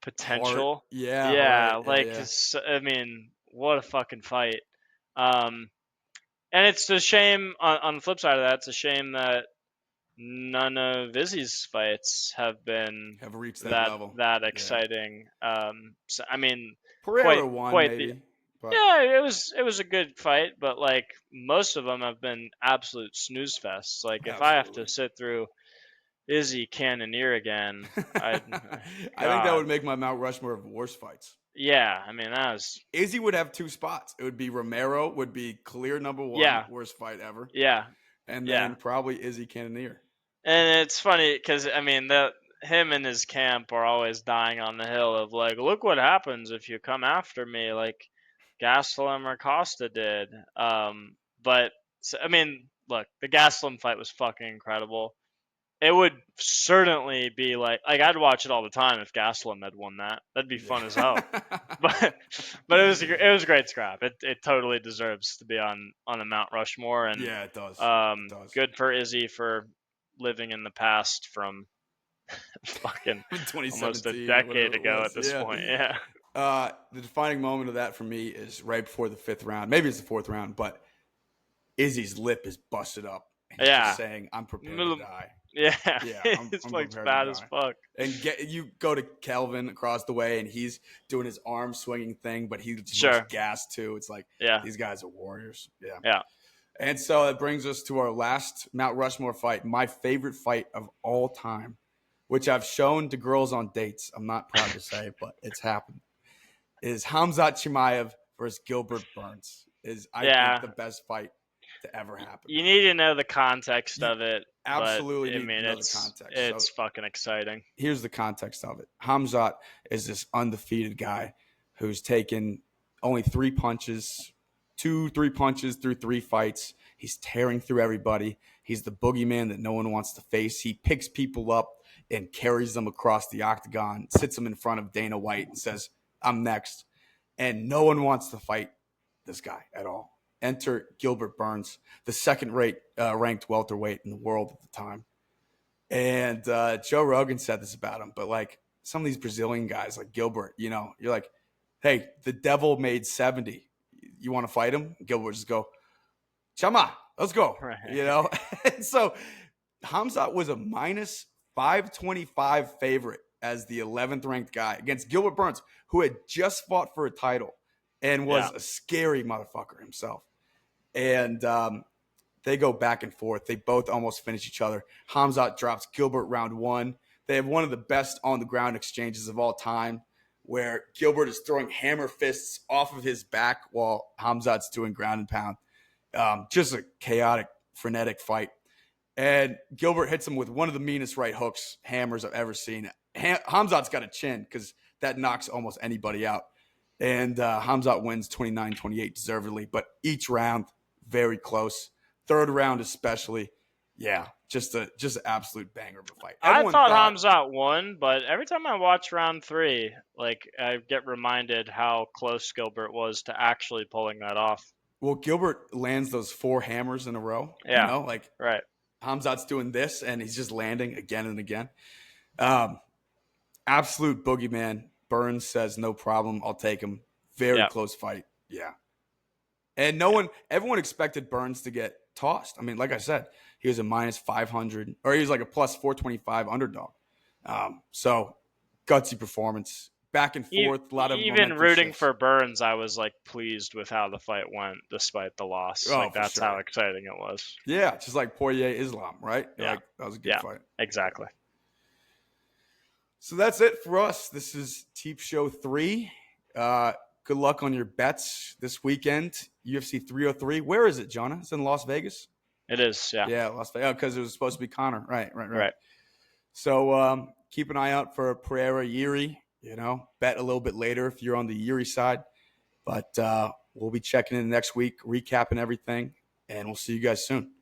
potential. Yeah, right. Yeah, Yeah, like yeah. I mean, what a fucking fight. Um, and it's a shame. On the flip side of that, it's a shame that none of Izzy's fights have been Have reached that that level. that Yeah. exciting. So, I mean, Pereira won quite the maybe, but yeah. It was a good fight, but like most of them have been absolute snooze fests. Like if I have absolutely. to sit through Izzy Cannonier again, I'd I think that God, would make my Mount Rushmore of worst fights. yeah. I mean that was Izzy would have two spots. It would be Romero would be clear number one, yeah, worst fight ever, yeah, and yeah. then probably Izzy Cannonier. And it's funny because I mean the him and his camp are always dying on the hill of like, look what happens if you come after me, like Gastelum or Costa did. But so, I mean, look, the Gastelum fight was fucking incredible. It would certainly be like I'd watch it all the time if Gastelum had won that. That'd be fun as hell. Yeah. But it was a great scrap. It totally deserves to be on the Mount Rushmore, and Yeah, it does. It does. good for Izzy for living in the past from fucking almost a 2017, whatever decade it ago at was. this Yeah. point. Yeah, The defining moment of that for me is right before the fifth round. Maybe it's the fourth round, but Izzy's lip is busted up, and he's just yeah, saying, "I'm prepared to die." yeah. Yeah, This I'm fight's prepared to bad as die. fuck. And you go to Kelvin across the way, and he's doing his arm swinging thing, but he just looks Sure. gassed too. It's like Yeah, these guys are warriors. Yeah. yeah. And so that brings us to our last Mount Rushmore fight, my favorite fight of all time, which I've shown to girls on dates. I'm not proud to say, but it's happened. Is Hamzat Chimaev versus Gilbert Burns. Is I think Yeah, the best fight to ever happen. you need to know the context You of it, but absolutely I need to mean, know the it's context. So it's fucking exciting. here's the context of it. Hamzat is this undefeated guy who's taken only three punches through three fights. He's tearing through everybody. He's the boogeyman that no one wants to face. He picks people up and carries them across the octagon, sits them in front of Dana White and says, "I'm next." And no one wants to fight this guy at all. Enter Gilbert Burns, the second ranked welterweight in the world at the time. And Joe Rogan said this about him, but like some of these Brazilian guys, like Gilbert, you're like, hey, the devil made 70. You want to fight him? Gilbert just go, Chama, let's go. Right. And so Hamzat was a minus 525 favorite as the 11th ranked guy against Gilbert Burns, who had just fought for a title and Yeah. was a scary motherfucker himself. And they go back and forth. They both almost finish each other. Hamzat drops Gilbert round one. They have one of the best on the ground exchanges of all time, where Gilbert is throwing hammer fists off of his back while Hamzat's doing ground and pound. Just a chaotic, frenetic fight. And Gilbert hits him with one of the meanest right hooks, hammers I've ever seen. Hamzat's got a chin because that knocks almost anybody out. And Hamzat wins 29-28 deservedly, but each round very close. Third round especially, yeah, just an absolute banger of a fight. I Everyone thought thought, Hamzat won, but every time I watch round three, like I get reminded how close Gilbert was to actually pulling that off. well, Gilbert lands those four hammers in a row. Yeah. Like Right. Hamzat's doing this, and he's just landing again and again. Absolute boogeyman. Burns says, no problem. I'll take him. Very Yeah. close fight. Yeah. And Yeah. everyone expected Burns to get tossed. I mean, like I said, he was a minus 500, or he was like a plus 425 underdog. So gutsy performance. Back and forth, a lot of Even momentum rooting shifts. for Burns, I was like pleased with how the fight went despite the loss. Oh, Like for that's sure. how exciting it was. Yeah, just like Poirier Islam, right? Yeah. Like that was a good Yeah. fight. Exactly. So that's it for us. This is Teep Show 3. Good luck on your bets this weekend. UFC 303. Where is it, Jonah? It's in Las Vegas? It is. Yeah. Yeah, Las Vegas. Because it was supposed to be Connor. Right. Right. So keep an eye out for Pereira Yuri. Bet a little bit later if you're on the Yuri side. But we'll be checking in next week, recapping everything, and we'll see you guys soon.